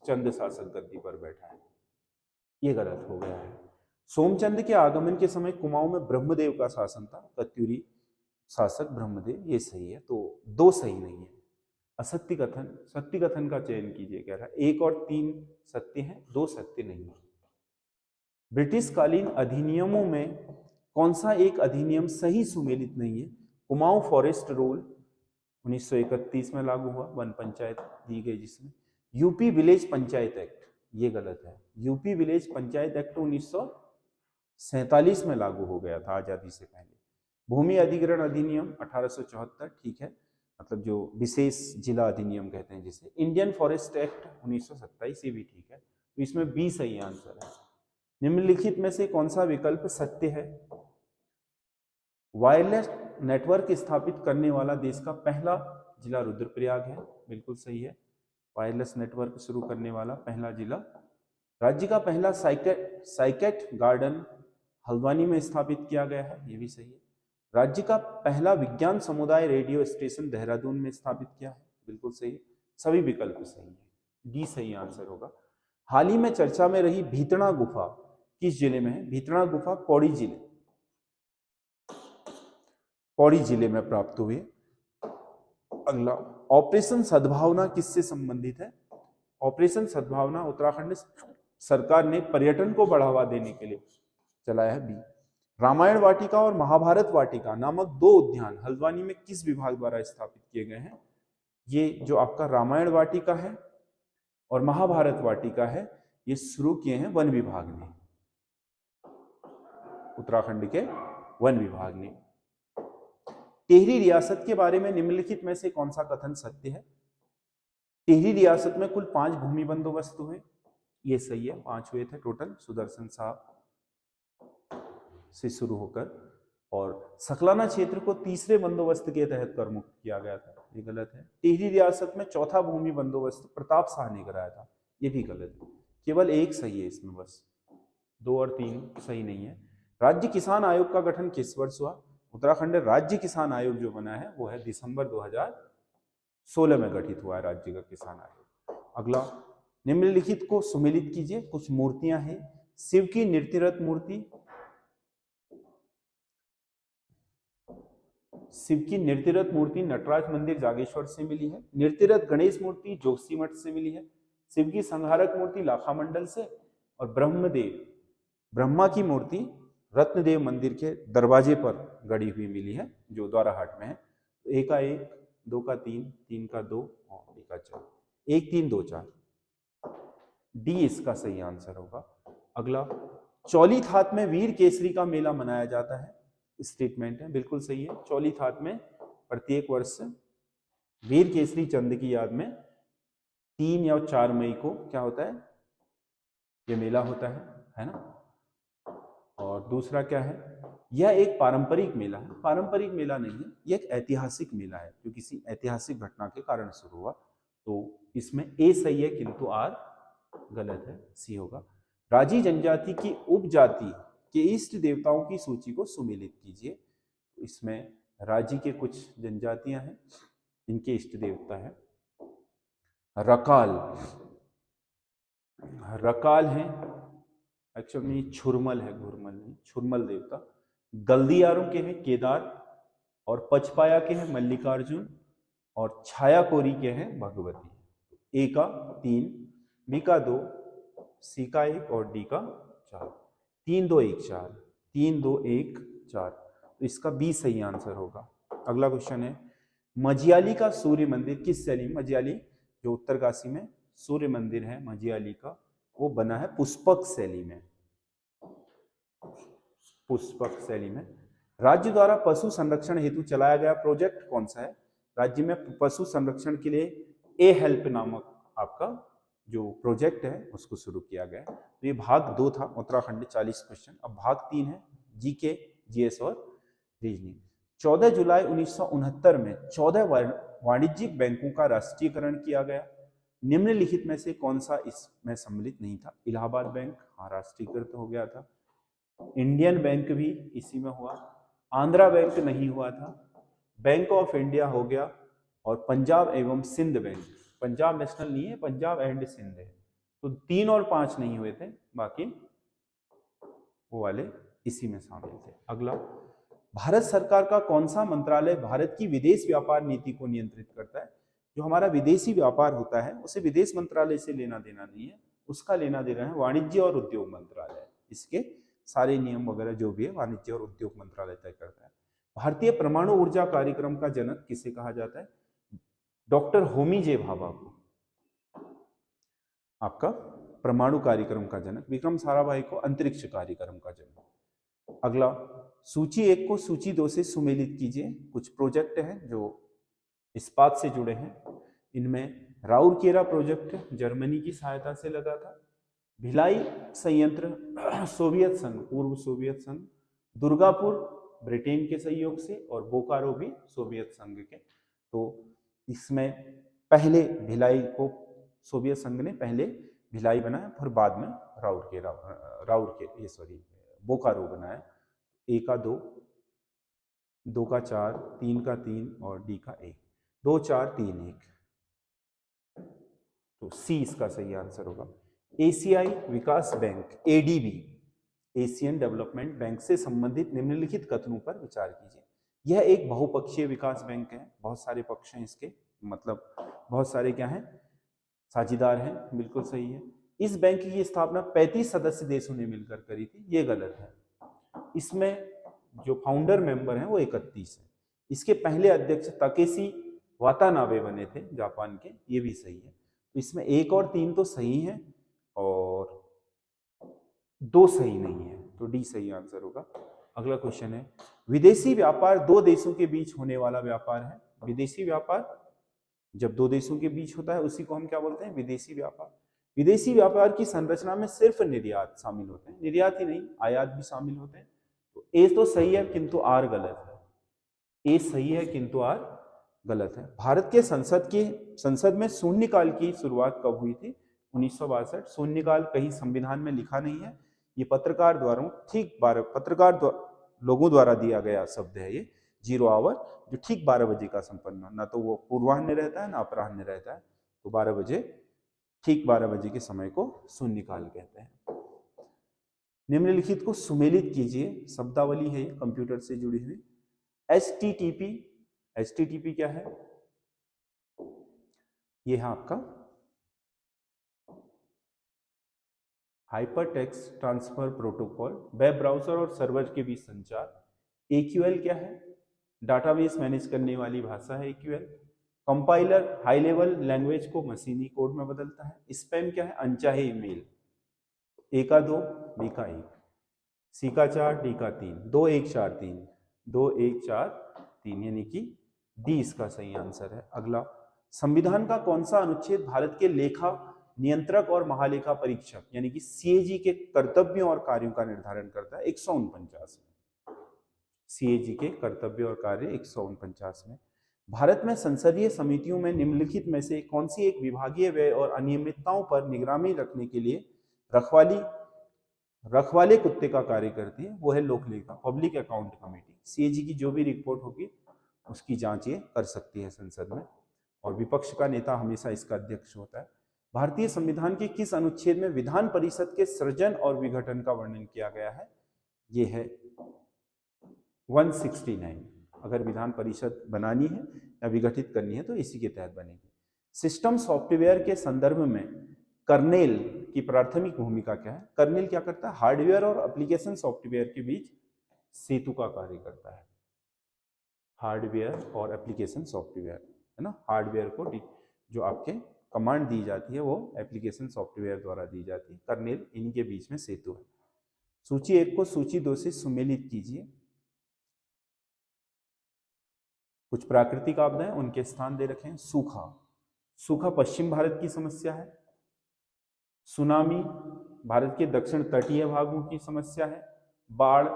चंद शासक गद्दी पर बैठा है, ये गलत हो गया है। सोमचंद के आगमन के समय कुमाऊं में ब्रह्मदेव का शासन था, कत्यूरी शासक ब्रह्मदेव, ये सही है। तो दो सही नहीं है। असत्य कथन, सत्य कथन का चयन कीजिए, कह रहा है 1 और 3 सत्य हैं, 2 सत्य नहीं है। ब्रिटिश कालीन अधिनियमों में कौन सा एक अधिनियम सही सुमेलित नहीं है? कुमाऊं फॉरेस्ट रूल 1931 में लागू हुआ, वन पंचायत दी गई जिसमें। यूपी विलेज पंचायत एक्ट, ये गलत है। यूपी विलेज पंचायत एक्ट 1947 में लागू हो गया था, आजादी से पहले। भूमि अधिग्रहण अधिनियम 1874, ठीक है, मतलब जो विशेष जिला अधिनियम कहते हैं जिसे। इंडियन फॉरेस्ट एक्ट 1927, ये भी ठीक है। तो इसमें बी सही आंसर है। निम्नलिखित में से कौन सा विकल्प सत्य है? वायरलेस नेटवर्क स्थापित करने वाला देश का पहला जिला रुद्रप्रयाग है, बिल्कुल सही है। वायरलेस नेटवर्क शुरू करने वाला पहला जिला। राज्य का पहला साइकेट गार्डन हल्द्वानी में स्थापित किया गया है, ये भी सही है। राज्य का पहला विज्ञान समुदाय रेडियो स्टेशन देहरादून में स्थापित किया है, बिल्कुल सही है। सभी विकल्प सही है, डी सही आंसर होगा। हाल ही में चर्चा में रही भीतड़ा गुफा किस जिले में है? भीतड़ा गुफा पौड़ी जिले में प्राप्त हुई। अगला, ऑपरेशन सद्भावना किससे संबंधित है? ऑपरेशन सद्भावना उत्तराखंड सरकार ने पर्यटन को बढ़ावा देने के लिए चलाया है, बी। रामायण वाटिका और महाभारत वाटिका नामक 2 उद्यान हल्द्वानी में किस विभाग द्वारा स्थापित किए गए हैं? ये जो आपका रामायण वाटिका है और महाभारत वाटिका है, ये शुरू किए हैं वन विभाग ने, उत्तराखंड के वन विभाग ने। टिहरी रियासत के बारे में निम्नलिखित में से कौन सा कथन सत्य है? टिहरी रियासत में कुल 5 भूमि बंदोबस्त हुए, ये सही है, 5 हुए थे टोटल, सुदर्शन साहब से शुरू होकर। और सकलाना क्षेत्र को तीसरे बंदोबस्त के तहत कर मुक्त किया गया था, ये गलत है। टिहरी रियासत में चौथा भूमि बंदोबस्त प्रताप शाह ने कराया था, ये भी गलत है। केवल एक सही है इसमें, बस 2 और 3 सही नहीं है। राज्य किसान आयोग का गठन किस वर्ष हुआ? उत्तराखंड राज्य किसान आयोग जो बना है वो है दिसंबर 2016 में गठित हुआ है राज्य का किसान आयोग। अगला, निम्नलिखित को सुमेलित कीजिए। कुछ मूर्तियां हैं। शिव की नृत्यरत मूर्ति, शिव की नृत्यरत मूर्ति नटराज मंदिर जागेश्वर से मिली है। नृत्यरत गणेश मूर्ति जोशीमठ से मिली है। शिव की संहारक मूर्ति लाखा मंडल से। और ब्रह्मा की मूर्ति रत्नदेव मंदिर के दरवाजे पर गड़ी हुई मिली है, जो द्वाराहाट में है। तो 1 का 1, 2 का 3, 3 का 2 और 1 का 4, 1 3 2 4, डी इसका सही आंसर होगा। अगला, चौली थात में वीर केसरी का मेला मनाया जाता है, स्टेटमेंट है, बिल्कुल सही है। चौली थात में प्रत्येक वर्ष वीर केसरी चंद की याद में 3 या 4 मई को क्या होता है, ये मेला होता है ना। और दूसरा क्या है, यह एक पारंपरिक मेला है, पारंपरिक मेला नहीं है, यह एक ऐतिहासिक मेला है जो किसी ऐतिहासिक घटना के कारण शुरू हुआ। तो इसमें ए सही है किंतु आर गलत है, सी होगा। राजी जनजाति की उपजाति के इष्ट देवताओं की सूची को सुमेलित कीजिए। इसमें राजी के कुछ जनजातियां हैं, इनके इष्ट देवता है रकाल, रकाल है, एक्चुअली छुरमल है, घुरमल नहीं, छुरमल देवता। गल्दियारों के हैं केदार, और पचपाया के हैं मल्लिकार्जुन, और छायाकोरी के हैं भगवती। ए का 3, बी का 2, सी का 1 और डी का 4। 3 2 1 4, 3 2 1 4, तो इसका बी सही आंसर होगा। अगला क्वेश्चन है, मजियाली का सूर्य मंदिर किस शैली में? मजियाली जो उत्तरकाशी में सूर्य मंदिर है मजियाली का, वो बना है पुष्पक शैली में, पुष्पक शैली में। राज्य द्वारा पशु संरक्षण हेतु चलाया गया प्रोजेक्ट कौन सा है? राज्य में पशु संरक्षण के लिए ए हेल्प नामक आपका जो प्रोजेक्ट है उसको शुरू किया गया है। तो ये भाग 2 था उत्तराखंड 40 क्वेश्चन। अब भाग 3 है जीके, जीएस और रीजनिंग। 14 जुलाई 1969 में 14 वाणिज्यिक बैंकों का राष्ट्रीयकरण किया गया। निम्नलिखित में से कौन सा इसमें सम्मिलित नहीं था? इलाहाबाद बैंक, हाँ, राष्ट्रीयकृत हो गया था। इंडियन बैंक भी इसी में हुआ। आंध्रा बैंक नहीं हुआ था। बैंक ऑफ इंडिया हो गया, और पंजाब एवं सिंध बैंक पंजाब नेशनल नहीं है, पंजाब एंड सिंध है। तो 3 और 5 नहीं हुए थे, बाकी वो वाले इसी में शामिल थे। अगला, भारत सरकार का कौन सा मंत्रालय भारत की विदेश व्यापार नीति को नियंत्रित करता है? जो हमारा विदेशी व्यापार होता है उसे विदेश मंत्रालय से लेना देना नहीं है, उसका लेना देना है वाणिज्य और उद्योग मंत्रालय। इसके सारे नियम वगैरह जो भी है वाणिज्य और उद्योग मंत्रालय तय करता है। भारतीय परमाणु ऊर्जा कार्यक्रम का जनक किसे कहा जाता है? डॉक्टर होमी जे भाभा को। आपका परमाणु कार्यक्रम का जनक, विक्रम साराभाई को अंतरिक्ष कार्यक्रम का जनक। अगला, सूची 1 को सूची 2 से सुमेलित कीजिए। कुछ प्रोजेक्ट हैं जो इस्पात से जुड़े हैं। इनमें राउरकेला प्रोजेक्ट जर्मनी की सहायता से लगा था, भिलाई संयंत्र सोवियत संघ, पूर्व सोवियत संघ, दुर्गापुर ब्रिटेन के सहयोग से, और बोकारो भी सोवियत संघ के। तो इसमें पहले भिलाई को सोवियत संघ ने पहले भिलाई बनाया, फिर बाद में बोकारो बनाया। ए का 2, 2 का 4, 3 का 3 और डी का 1, 2 4 3 1। तो सी इसका सही आंसर होगा। एशियाई विकास bank ADB, Asian development bank से संबंधित निम्नलिखित कथनों पर विचार कीजिए। यह एक बहुपक्षीय विकास बैंक है, बहुत सारे पक्ष हैं इसके, मतलब बहुत सारे क्या हैं, साझेदार हैं, बिल्कुल सही है। इस बैंक की स्थापना 35 सदस्य देशों ने मिलकर करी थी, ये गलत है। इसमें जो फाउंडर मेंबर हैं वो 31 है। इसके पहले अध्यक्ष ताकेशी वातानाबे बने थे जापान के, ये भी सही है। तो इसमें 1 और 3 तो सही है और 2 सही नहीं है, तो डी सही आंसर होगा। अगला क्वेश्चन है, विदेशी व्यापार 2 देशों के बीच होने वाला व्यापार है। विदेशी व्यापार जब 2 देशों के बीच होता है उसी को हम क्या बोलते हैं? विदेशी व्यापार। विदेशी व्यापार की संरचना में सिर्फ निर्यात शामिल होते हैं, निर्यात ही नहीं आयात भी शामिल होते हैं। तो ए तो सही है किंतु आर गलत है। ए सही है किंतु आर गलत है। भारत के संसद में शून्यकाल की शुरुआत कब हुई थी? 1962। शून्यकाल कहीं संविधान में लिखा नहीं है, ये पत्रकार लोगों द्वारा दिया गया शब्द है। ये 0 आवर जो ठीक 12 बजे का संपन्न, ना तो वो पूर्वाह्न रहता है ना अपराह्न रहता है, तो 12 बजे, ठीक 12 बजे के समय को शून्यकाल कहते हैं। निम्नलिखित को सुमेलित कीजिए, शब्दावली है कंप्यूटर से जुड़ी हुई। HTTP, HTTP क्या है? ये है आपका hyper text transfer protocol, web browser और सर्वर के बीच संचार। AQL क्या है? डाटाबेस मैनेज करने वाली भाषा है AQL। Compiler high level language को मशीनी कोड में बदलता है। स्पैम क्या है? अनचाहे ईमेल। ए का 2, बी का 1, सी का 4, डी का 3, 2 1 4 3, 2 1 4 3, यानी कि डी इसका सही आंसर है। अगला, संविधान का कौन सा अनुच्छेद भारत के लेखा नियंत्रक और महालेखा परीक्षक यानी कि CAG के कर्तव्यों और कार्यों का निर्धारण करता है? 149 में। CAG के कर्तव्य और कार्य 149 में। भारत में संसदीय समितियों में निम्नलिखित में से कौन सी एक विभागीय व्यय और अनियमितताओं पर निगरानी रखने के लिए रखवाले कुत्ते का कार्य करती है? वो है लोकलेखा, पब्लिक अकाउंट कमेटी। CAG की जो भी रिपोर्ट होगी उसकी जांच ये कर सकती है संसद में, और विपक्ष का नेता हमेशा इसका अध्यक्ष होता है। भारतीय संविधान के किस अनुच्छेद में विधान परिषद के सृजन और विघटन का वर्णन किया गया है? ये है 169। अगर विधान परिषद बनानी है या विघटित करनी है तो इसी के तहत बनेगी। सिस्टम सॉफ्टवेयर के संदर्भ में कर्नेल की प्राथमिक भूमिका क्या है? कर्नेल क्या करता है? हार्डवेयर और एप्लीकेशन सॉफ्टवेयर के बीच सेतु का कार्य करता है। हार्डवेयर और एप्लीकेशन सॉफ्टवेयर, है ना, हार्डवेयर को जो आपके कमांड दी जाती है वो एप्लीकेशन सॉफ्टवेयर द्वारा दी जाती है। कर्नेल इनके बीच में सेतु है। सूची 1 को सूची 2 से सुमेलित कीजिए। कुछ प्राकृतिक आपदाएं, उनके स्थान दे रखे हैं। सूखा पश्चिम भारत की समस्या है। सुनामी भारत के दक्षिण तटीय भागों की समस्या है। बाढ़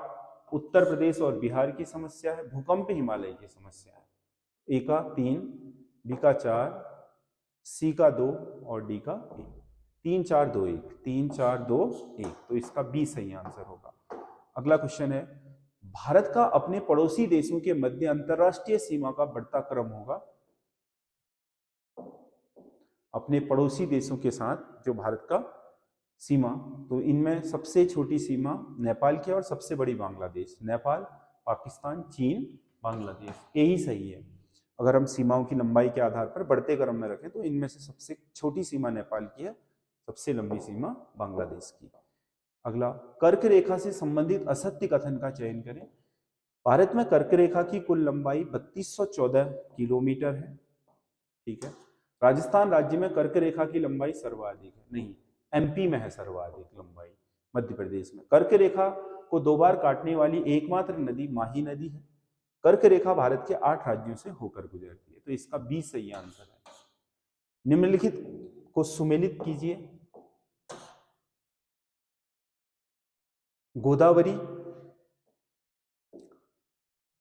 उत्तर प्रदेश और बिहार की समस्या है। भूकंप हिमालय की समस्या है। ए का 3, बी का 4, सी का 2 और डी का 1। 3 4 2 1, 3 4 2 1, तो इसका बी सही आंसर होगा। अगला क्वेश्चन है, भारत का अपने पड़ोसी देशों के मध्य अंतरराष्ट्रीय सीमा का बढ़ता क्रम होगा। अपने पड़ोसी देशों के साथ जो भारत का सीमा, तो इनमें सबसे छोटी सीमा नेपाल की और सबसे बड़ी बांग्लादेश। नेपाल, पाकिस्तान, चीन, बांग्लादेश, यही सही है। अगर हम सीमाओं की लंबाई के आधार पर बढ़ते क्रम में रखें तो इनमें से सबसे छोटी सीमा नेपाल की है, सबसे लंबी सीमा बांग्लादेश की। अगला, कर्क रेखा से संबंधित असत्य कथन का चयन करें। भारत में कर्क रेखा की कुल लंबाई 3214 किलोमीटर है। ठीक है। राजस्थान राज्य में कर्क रेखा की लंबाई सर्वाधिक है, नहीं, एमपी में है सर्वाधिक लंबाई, मध्य प्रदेश में। कर्क रेखा को 2 बार काटने वाली एकमात्र नदी माही नदी है। कर्क रेखा भारत के 8 राज्यों से होकर गुजरती है, तो इसका बी सही आंसर है। निम्नलिखित को सुमेलित कीजिए। गोदावरी,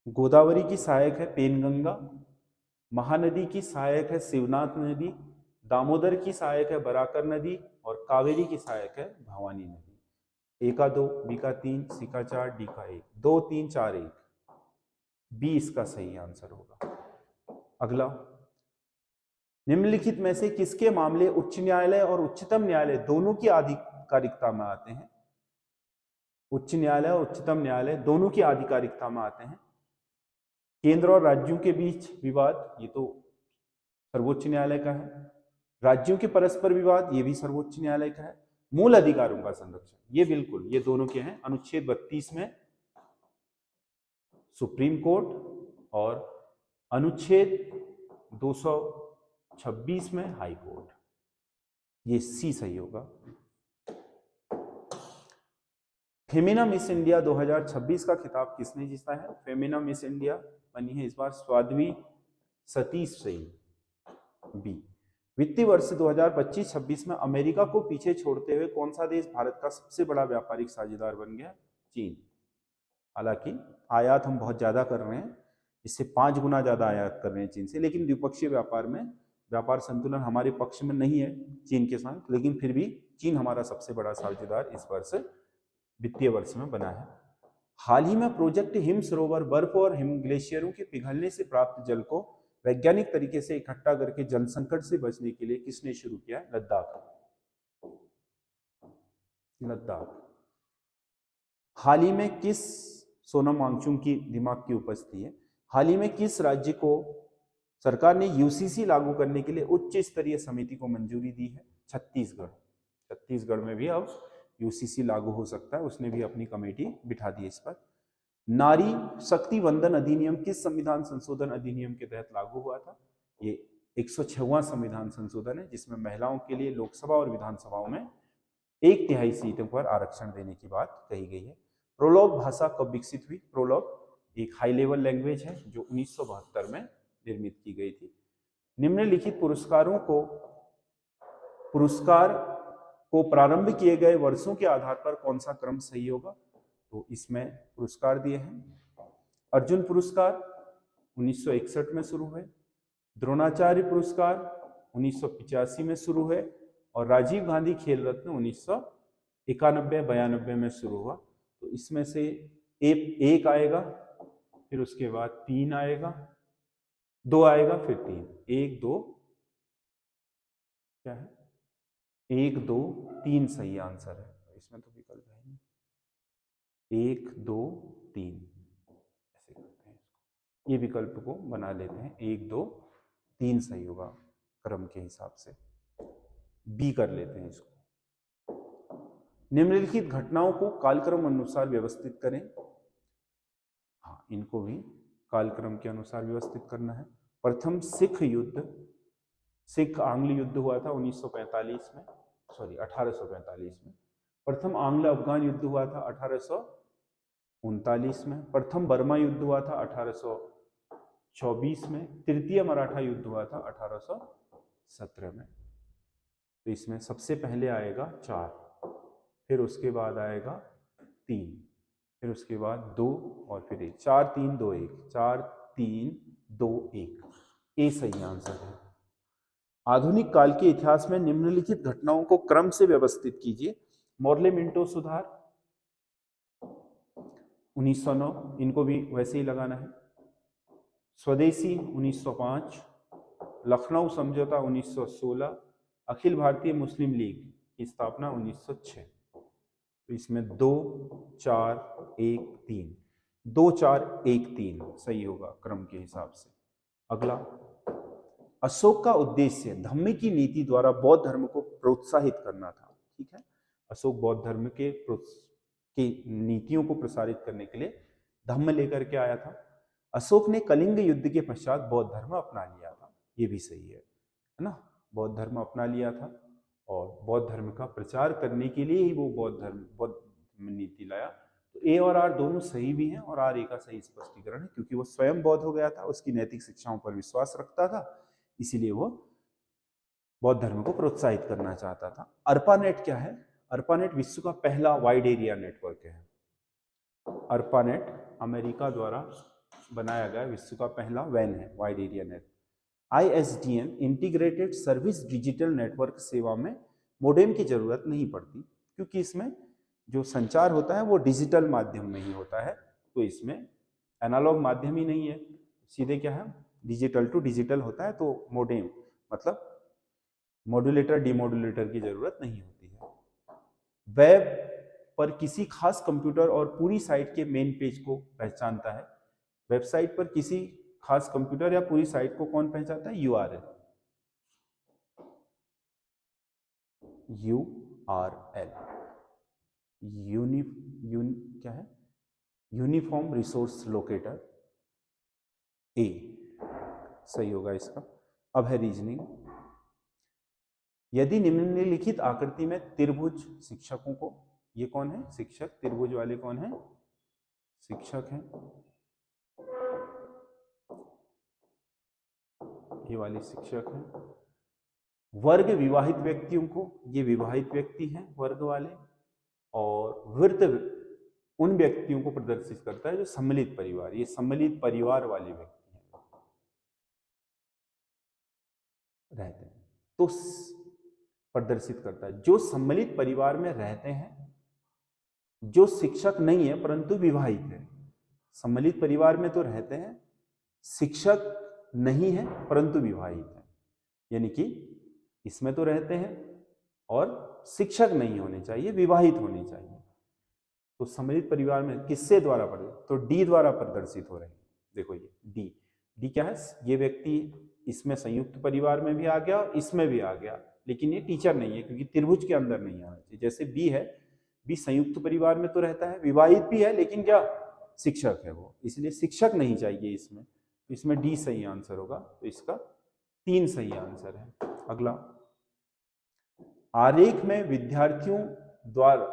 गोदावरी की सहायक है पेनगंगा। महानदी की सहायक है शिवनाथ नदी। दामोदर की सहायक है बराकर नदी। और कावेरी की सहायक है भवानी नदी। ए का 2, बी का 3, सी का 4, डी का 1, 2 3 4 1, बी इसका सही आंसर होगा। अगला, निम्नलिखित में से किसके मामले उच्च न्यायालय और उच्चतम न्यायालय दोनों की आधिकारिकता में आते हैं? उच्च न्यायालय और उच्चतम न्यायालय दोनों की आधिकारिकता में आते हैं। केंद्र और राज्यों के बीच विवाद, ये तो सर्वोच्च न्यायालय का है। राज्यों के परस्पर विवाद, ये भी सर्वोच्च न्यायालय का है। मूल अधिकारों का संरक्षण, ये बिल्कुल, ये दोनों के हैं। अनुच्छेद 32 में सुप्रीम कोर्ट और अनुच्छेद 226 में हाई कोर्ट, ये सी सही होगा। फेमिना मिस इंडिया 2026 का खिताब किसने जीता है? फेमिना मिस इंडिया बनी है इस बार स्वाध्वी सतीश सिंह। बी। वित्तीय वर्ष 2025-26 में अमेरिका को पीछे छोड़ते हुए कौन सा देश भारत का सबसे बड़ा व्यापारिक साझेदार बन गया? चीन। हालांकि आयात हम बहुत ज्यादा कर रहे हैं, इससे 5 गुना ज्यादा आयात कर रहे हैं चीन से, लेकिन द्विपक्षीय व्यापार में व्यापार संतुलन हमारे पक्ष में नहीं है चीन के साथ, लेकिन फिर भी चीन हमारा सबसे बड़ा साझेदार इस वर्ष वित्तीय वर्ष में बना है। हाल ही में प्रोजेक्ट हिम सरोवर बर्फ और हिम ग्लेशियरों के पिघलने से प्राप्त जल को वैज्ञानिक तरीके से इकट्ठा करके जल संकट से बचने के लिए किसने शुरू किया? लद्दाख। लद्दाख। हाल ही में किस, सोनम वांगचुक की दिमाग की उपज थी है, हाल ही में किस राज्य को सरकार ने यूसीसी लागू करने के लिए उच्च स्तरीय समिति को मंजूरी दी है? छत्तीसगढ़। छत्तीसगढ़ में भी अब यूसीसी लागू हो सकता है, उसने भी अपनी कमेटी बिठा दी इस पर। नारी शक्ति वंदन अधिनियम किस संविधान संशोधन अधिनियम के तहत लागू हुआ था? ये 106वां संविधान संशोधन है, जिसमें महिलाओं के लिए लोकसभा और विधानसभाओं में 1/3 सीटों पर आरक्षण देने की बात कही गई है। प्रोलॉग भाषा कब विकसित हुई? प्रोलॉग एक हाई लेवल लैंग्वेज है जो 1972 में निर्मित की गई थी। निम्नलिखित पुरस्कार को प्रारंभ किए गए वर्षों के आधार पर कौन सा क्रम सही होगा? तो इसमें पुरस्कार दिए हैं। अर्जुन पुरस्कार 1961 में शुरू हुए, द्रोणाचार्य पुरस्कार 1985 में शुरू हुए और राजीव गांधी खेल रत्न 1991-92 में शुरू हुआ। तो इसमें से एक आएगा, फिर उसके बाद 3 आएगा, 2 आएगा, फिर 3, 1 2 क्या है, 1 2 3 सही आंसर है। इसमें तो विकल्प है नहीं, 1 2 3 ऐसे करते हैं इसको, ये विकल्प को बना लेते हैं, 1 2 3 सही होगा क्रम के हिसाब से, बी कर लेते हैं इसको। निम्नलिखित घटनाओं को कालक्रम अनुसार व्यवस्थित करें। हाँ, इनको भी कालक्रम के अनुसार व्यवस्थित करना है। प्रथम सिख युद्ध, सिख आंग्ल युद्ध हुआ था 1845 में। प्रथम आंग्ल अफगान युद्ध हुआ था 1839 में। प्रथम बर्मा युद्ध हुआ था 1824 में। तृतीय मराठा युद्ध हुआ था 1817 में। तो इसमें सबसे पहले आएगा 4, फिर उसके बाद आएगा 3, फिर उसके बाद 2 और फिर 1, 4 3 2 1, 4 3 2 1, ए सही आंसर है। आधुनिक काल के इतिहास में निम्नलिखित घटनाओं को क्रम से व्यवस्थित कीजिए। मोर्ले मिंटो सुधार 1909, इनको भी वैसे ही लगाना है। स्वदेशी 1905, लखनऊ समझौता 1916, अखिल भारतीय मुस्लिम लीग की स्थापना 1906। तो इसमें 2 4 1 3, 2 4 1 3 सही होगा क्रम के हिसाब से। अगला, अशोक का उद्देश्य धम्म की नीति द्वारा बौद्ध धर्म को प्रोत्साहित करना था। ठीक है, अशोक बौद्ध धर्म के नीतियों को प्रसारित करने के लिए धम्म लेकर के आया था। अशोक ने कलिंग युद्ध के पश्चात बौद्ध धर्म अपना लिया था, ये भी सही है ना, बौद्ध धर्म अपना लिया था और बौद्ध धर्म का प्रचार करने के लिए ही वो बौद्ध नीति लाया। तो ए और आर दोनों सही भी हैं और आर ए का सही स्पष्टीकरण है, क्योंकि वो स्वयं बौद्ध हो गया था, उसकी नैतिक शिक्षाओं पर विश्वास रखता था, इसीलिए वो बौद्ध धर्म को प्रोत्साहित करना चाहता था। अर्पानेट क्या है? अर्पानेट विश्व का पहला वाइड एरिया नेटवर्क है। अर्पानेट अमेरिका द्वारा बनाया गया विश्व का पहला वैन है, wide area network. ISDN integrated service digital network सेवा में मोडेम की जरूरत नहीं पड़ती, क्योंकि इसमें जो संचार होता है वो डिजिटल माध्यम में ही होता है, तो इसमें एनालॉग माध्यम ही नहीं है, सीधे क्या है डिजिटल टू डिजिटल होता है, तो मोडेम मतलब मॉड्यूलेटर डिमॉड्यूलेटर की जरूरत नहीं होती है। वेब पर किसी खास कंप्यूटर और पूरी साइट के मेन पेज को पहचानता है। वेबसाइट पर किसी खास कंप्यूटर या पूरी साइट को कौन पहचानता है? URL। क्या है? यूनिफॉर्म रिसोर्स लोकेटर, ए सही होगा इसका। अब है रीजनिंग। यदि निम्नलिखित आकृति में त्रिभुज शिक्षकों को, ये कौन है शिक्षक, त्रिभुज वाले कौन है? शिक्षक हैं, ये वाले शिक्षक हैं। वर्ग विवाहित व्यक्तियों को, ये विवाहित व्यक्ति हैं वर्ग वाले, और वृत्त उन व्यक्तियों को प्रदर्शित करता है जो सम्मिलित परिवार, ये सम्मिलित परिवार वाले व्यक्ति हैं रहते हैं, तो प्रदर्शित करता है जो सम्मिलित परिवार में रहते हैं, जो शिक्षक नहीं है परंतु विवाहित है। सम्मिलित परिवार में तो रहते हैं, शिक्षक नहीं है परंतु विवाहित है, यानी कि इसमें तो रहते हैं और शिक्षक नहीं होने चाहिए, विवाहित होने चाहिए। तो सम्मिलित परिवार में किससे द्वारा प्रदर्शित? तो डी द्वारा प्रदर्शित हो रहे हैं। देखो ये डी क्या है? ये व्यक्ति इसमें संयुक्त परिवार में भी आ गया और इसमें भी आ गया, लेकिन ये टीचर नहीं है क्योंकि त्रिभुज के अंदर नहीं आना चाहिए। जैसे बी है, बी संयुक्त परिवार में तो रहता है, विवाहित भी है, लेकिन क्या शिक्षक है वो, इसलिए शिक्षक नहीं चाहिए इसमें, तो इसमें डी सही आंसर होगा। तो इसका 3 सही आंसर है। अगला, आरेख में विद्यार्थियों द्वारा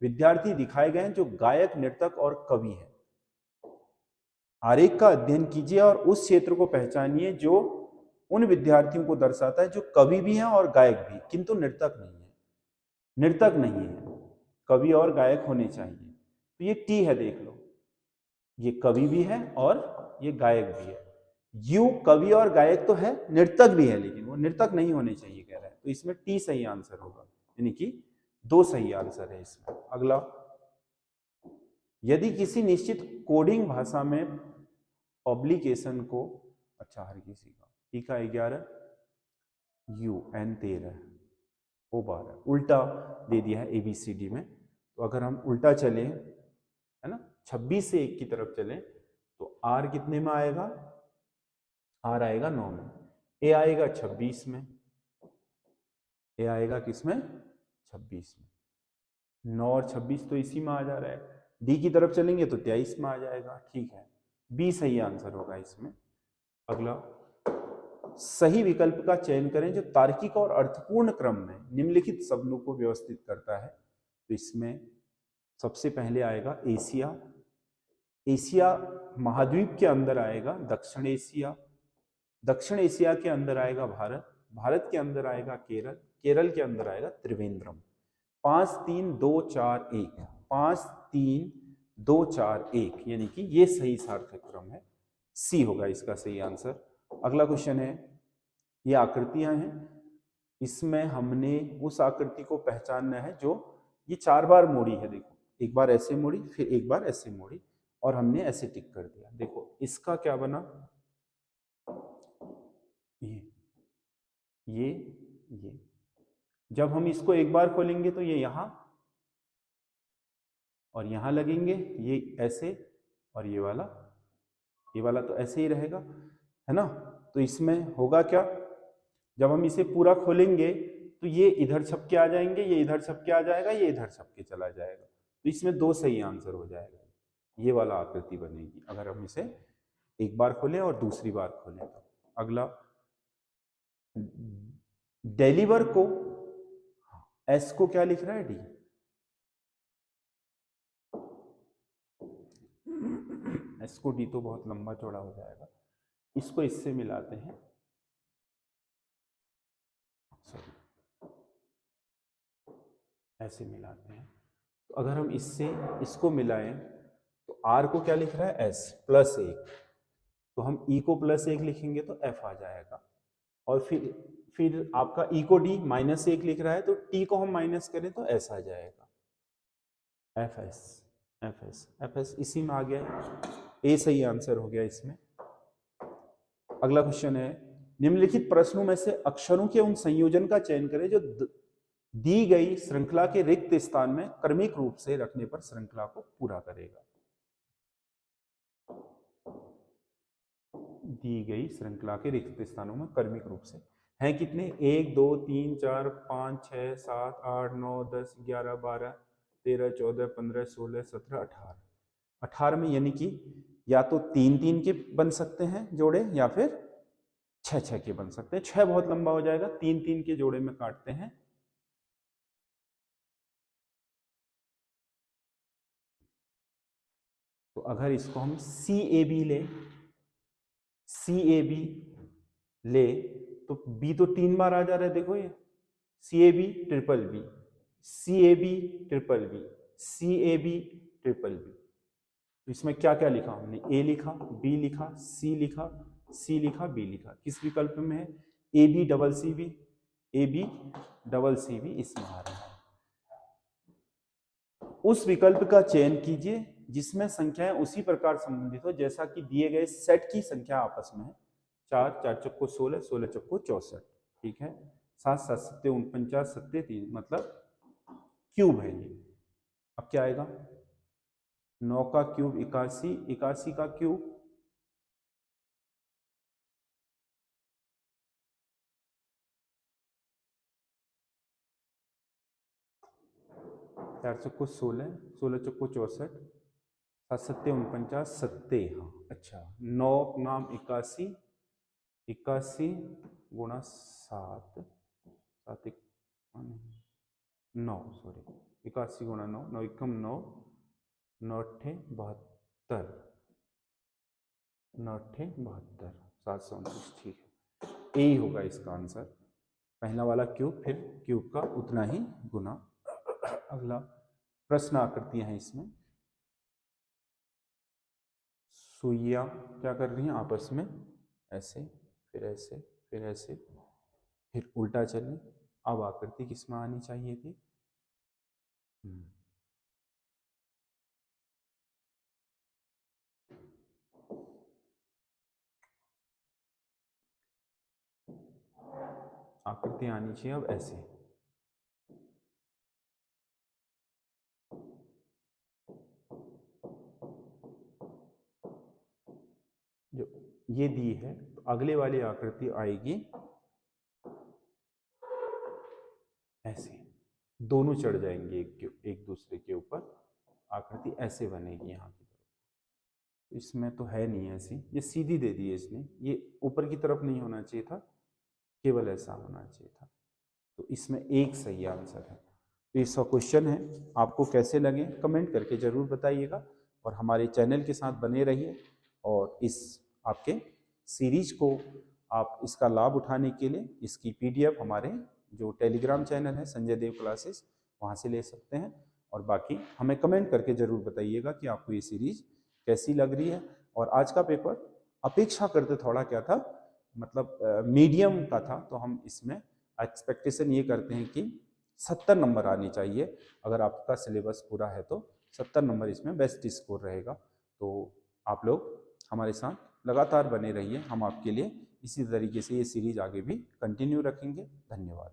विद्यार्थी दिखाए गए हैं जो गायक, नर्तक और कवि हैं। आरेख का अध्ययन कीजिए और उस क्षेत्र को पहचानिए जो उन विद्यार्थियों को दर्शाता है जो कवि भी हैं और गायक भी, किंतु नर्तक नहीं है। नर्तक नहीं है, कवि और गायक होने चाहिए। तो ये टी है, देख लो, ये कवि भी है और ये गायक भी है। यू कवि और गायक तो है, नर्तक भी है, लेकिन वो नर्तक नहीं होने चाहिए कह रहा है, तो इसमें टी सही आंसर होगा, यानी कि 2 सही आंसर है इसमें। अगला, यदि किसी निश्चित कोडिंग भाषा में पब्लिकेशन को, अच्छा हर किसी का, टी का 11, यू एन 13, ओ 12, उल्टा दे दिया है ABCD में। तो अगर हम उल्टा चले, है ना, 26 से 1 की तरफ चले, तो आर कितने में आएगा? आर आएगा 9 में, ए आएगा 26 में, ए आएगा किसमें? 26 में। 9 और 26 तो इसी में आ जा रहा है। डी की तरफ चलेंगे तो 23 में आ जाएगा। ठीक है, बी सही आंसर होगा इसमें। अगला, सही विकल्प का चयन करें जो तार्किक और अर्थपूर्ण क्रम में निम्नलिखित शब्दों को व्यवस्थित करता है। तो इसमें सबसे पहले आएगा एशिया, एशिया महाद्वीप के अंदर आएगा दक्षिण एशिया, दक्षिण एशिया के अंदर आएगा भारत, भारत के अंदर आएगा केरल, केरल के अंदर आएगा त्रिवेंद्रम। 5 3 2 4 1, 5 3 2 4 1, यानी कि ये सही सार्थक क्रम है, सी होगा इसका सही आंसर। अगला क्वेश्चन है, ये आकृतियां हैं, इसमें हमने उस आकृति को पहचानना है जो ये 4 बार मोड़ी है। देखो, एक बार ऐसे मोड़ी, फिर एक बार ऐसे मोड़ी, और हमने ऐसे टिक कर दिया। देखो इसका क्या बना, ये जब हम इसको एक बार खोलेंगे तो ये यहाँ और यहाँ लगेंगे, ये ऐसे, और ये वाला तो ऐसे ही रहेगा, है ना। तो इसमें होगा क्या, जब हम इसे पूरा खोलेंगे तो ये इधर छप के आ जाएंगे, ये इधर छप के आ जाएगा, ये इधर छप के चला जाएगा। तो इसमें 2 सही आंसर हो जाएगा, ये वाला आकृति बनेगी अगर हम इसे एक बार खोलें और दूसरी बार खोलें तो। अगला, डिलीवर को एस को क्या लिख रहा है, डी। एस को डी तो बहुत लंबा चौड़ा हो जाएगा, इसको इससे मिलाते हैं, ऐसे मिलाते हैं। तो अगर हम इससे इसको मिलाएं तो आर को क्या लिख रहा है, एस प्लस 1, तो हम ई को प्लस 1 लिखेंगे तो एफ आ जाएगा। और फिर आपका ई को डी -1 लिख रहा है तो टी को हम माइनस करें तो एस आ जाएगा, F S, F S, F S इसी में आ गया, ए सही आंसर हो गया इसमें। अगला क्वेश्चन है, निम्नलिखित प्रश्नों में से अक्षरों के उन संयोजन का चयन करें जो दी गई श्रृंखला के रिक्त स्थान में क्रमिक रूप से रखने पर श्रृंखला को पूरा करेगा। दी गई श्रृंखला के रिक्त स्थानों में क्रमिक रूप से हैं कितने, 1 2 3 4 5 6 7 8 9 10 11 12 13 14 15 16 17 18, 18 में यानी कि या तो 3 3 के बन सकते हैं जोड़े या फिर 6 6 के बन सकते हैं। 6 बहुत लंबा हो जाएगा, 3 3 के जोड़े में काटते हैं। तो अगर इसको हम सी ए बी ले तो बी तो 3 बार आ जा रहा है, देखो ये C A B triple B, C A B triple B, C A B triple B. तो इसमें क्या क्या लिखा हमने, ए लिखा, बी लिखा, सी लिखा, सी लिखा, बी लिखा। किस विकल्प में है, A B double C B, A B double C B इसमें आ रहा है। उस विकल्प का चयन कीजिए जिसमें संख्याएं उसी प्रकार संबंधित हो जैसा कि दिए गए सेट की संख्या आपस में है। 4 4 चक्को 16, 16 चक्को 64, ठीक है। 7 7 सत्ते 49, सत्ते 3, मतलब क्यूब है ये। अब क्या आएगा, 9 का क्यूब 81, 81 का क्यूब 4 चक्को 16, 16 चक्को 64, 7 सत्ते 49, सत्ते, हाँ अच्छा, 9 नाम 81, 81 गुणा 7, 7 9, सॉरी 81 गुणा 9, 9 एकम 9, 9 अट्ठे 72, 9 अट्ठे 72, 729, ठीक है, यही होगा इसका आंसर, पहला वाला क्यूब, फिर क्यूब का उतना ही गुना। अगला प्रश्न आकृतियां हैं इसमें, सुइयां क्या कर रही हैं आपस में, ऐसे फिर ऐसे फिर ऐसे फिर उल्टा चले। अब आकृति किसमें आनी चाहिए थी, आकृति आनी चाहिए अब ऐसे, जो ये दी है तो अगले वाली आकृति आएगी ऐसे, दोनों चढ़ जाएंगे एक दूसरे के ऊपर, आकृति ऐसे बनेगी यहाँ की तरफ। इसमें तो है नहीं ऐसी, ये सीधी दे दी है इसने, ये ऊपर की तरफ नहीं होना चाहिए था, केवल ऐसा होना चाहिए था। तो इसमें एक सही आंसर है। तो इसका क्वेश्चन है, आपको कैसे लगे कमेंट करके जरूर बताइएगा, और हमारे चैनल के साथ बने रहिए, और इस आपके सीरीज को आप इसका लाभ उठाने के लिए इसकी पीडीएफ हमारे जो टेलीग्राम चैनल है संजय देव क्लासेस, वहाँ से ले सकते हैं। और बाकी हमें कमेंट करके ज़रूर बताइएगा कि आपको ये सीरीज कैसी लग रही है। और आज का पेपर अपेक्षा करते थोड़ा क्या था, मतलब मीडियम का था, तो हम इसमें एक्सपेक्टेशन ये करते हैं कि 70 नंबर आने चाहिए। अगर आपका सिलेबस पूरा है तो 70 नंबर इसमें बेस्ट स्कोर रहेगा। तो आप लोग हमारे साथ लगातार बने रहिए, हम आपके लिए इसी तरीके से ये सीरीज आगे भी कंटिन्यू रखेंगे। धन्यवाद।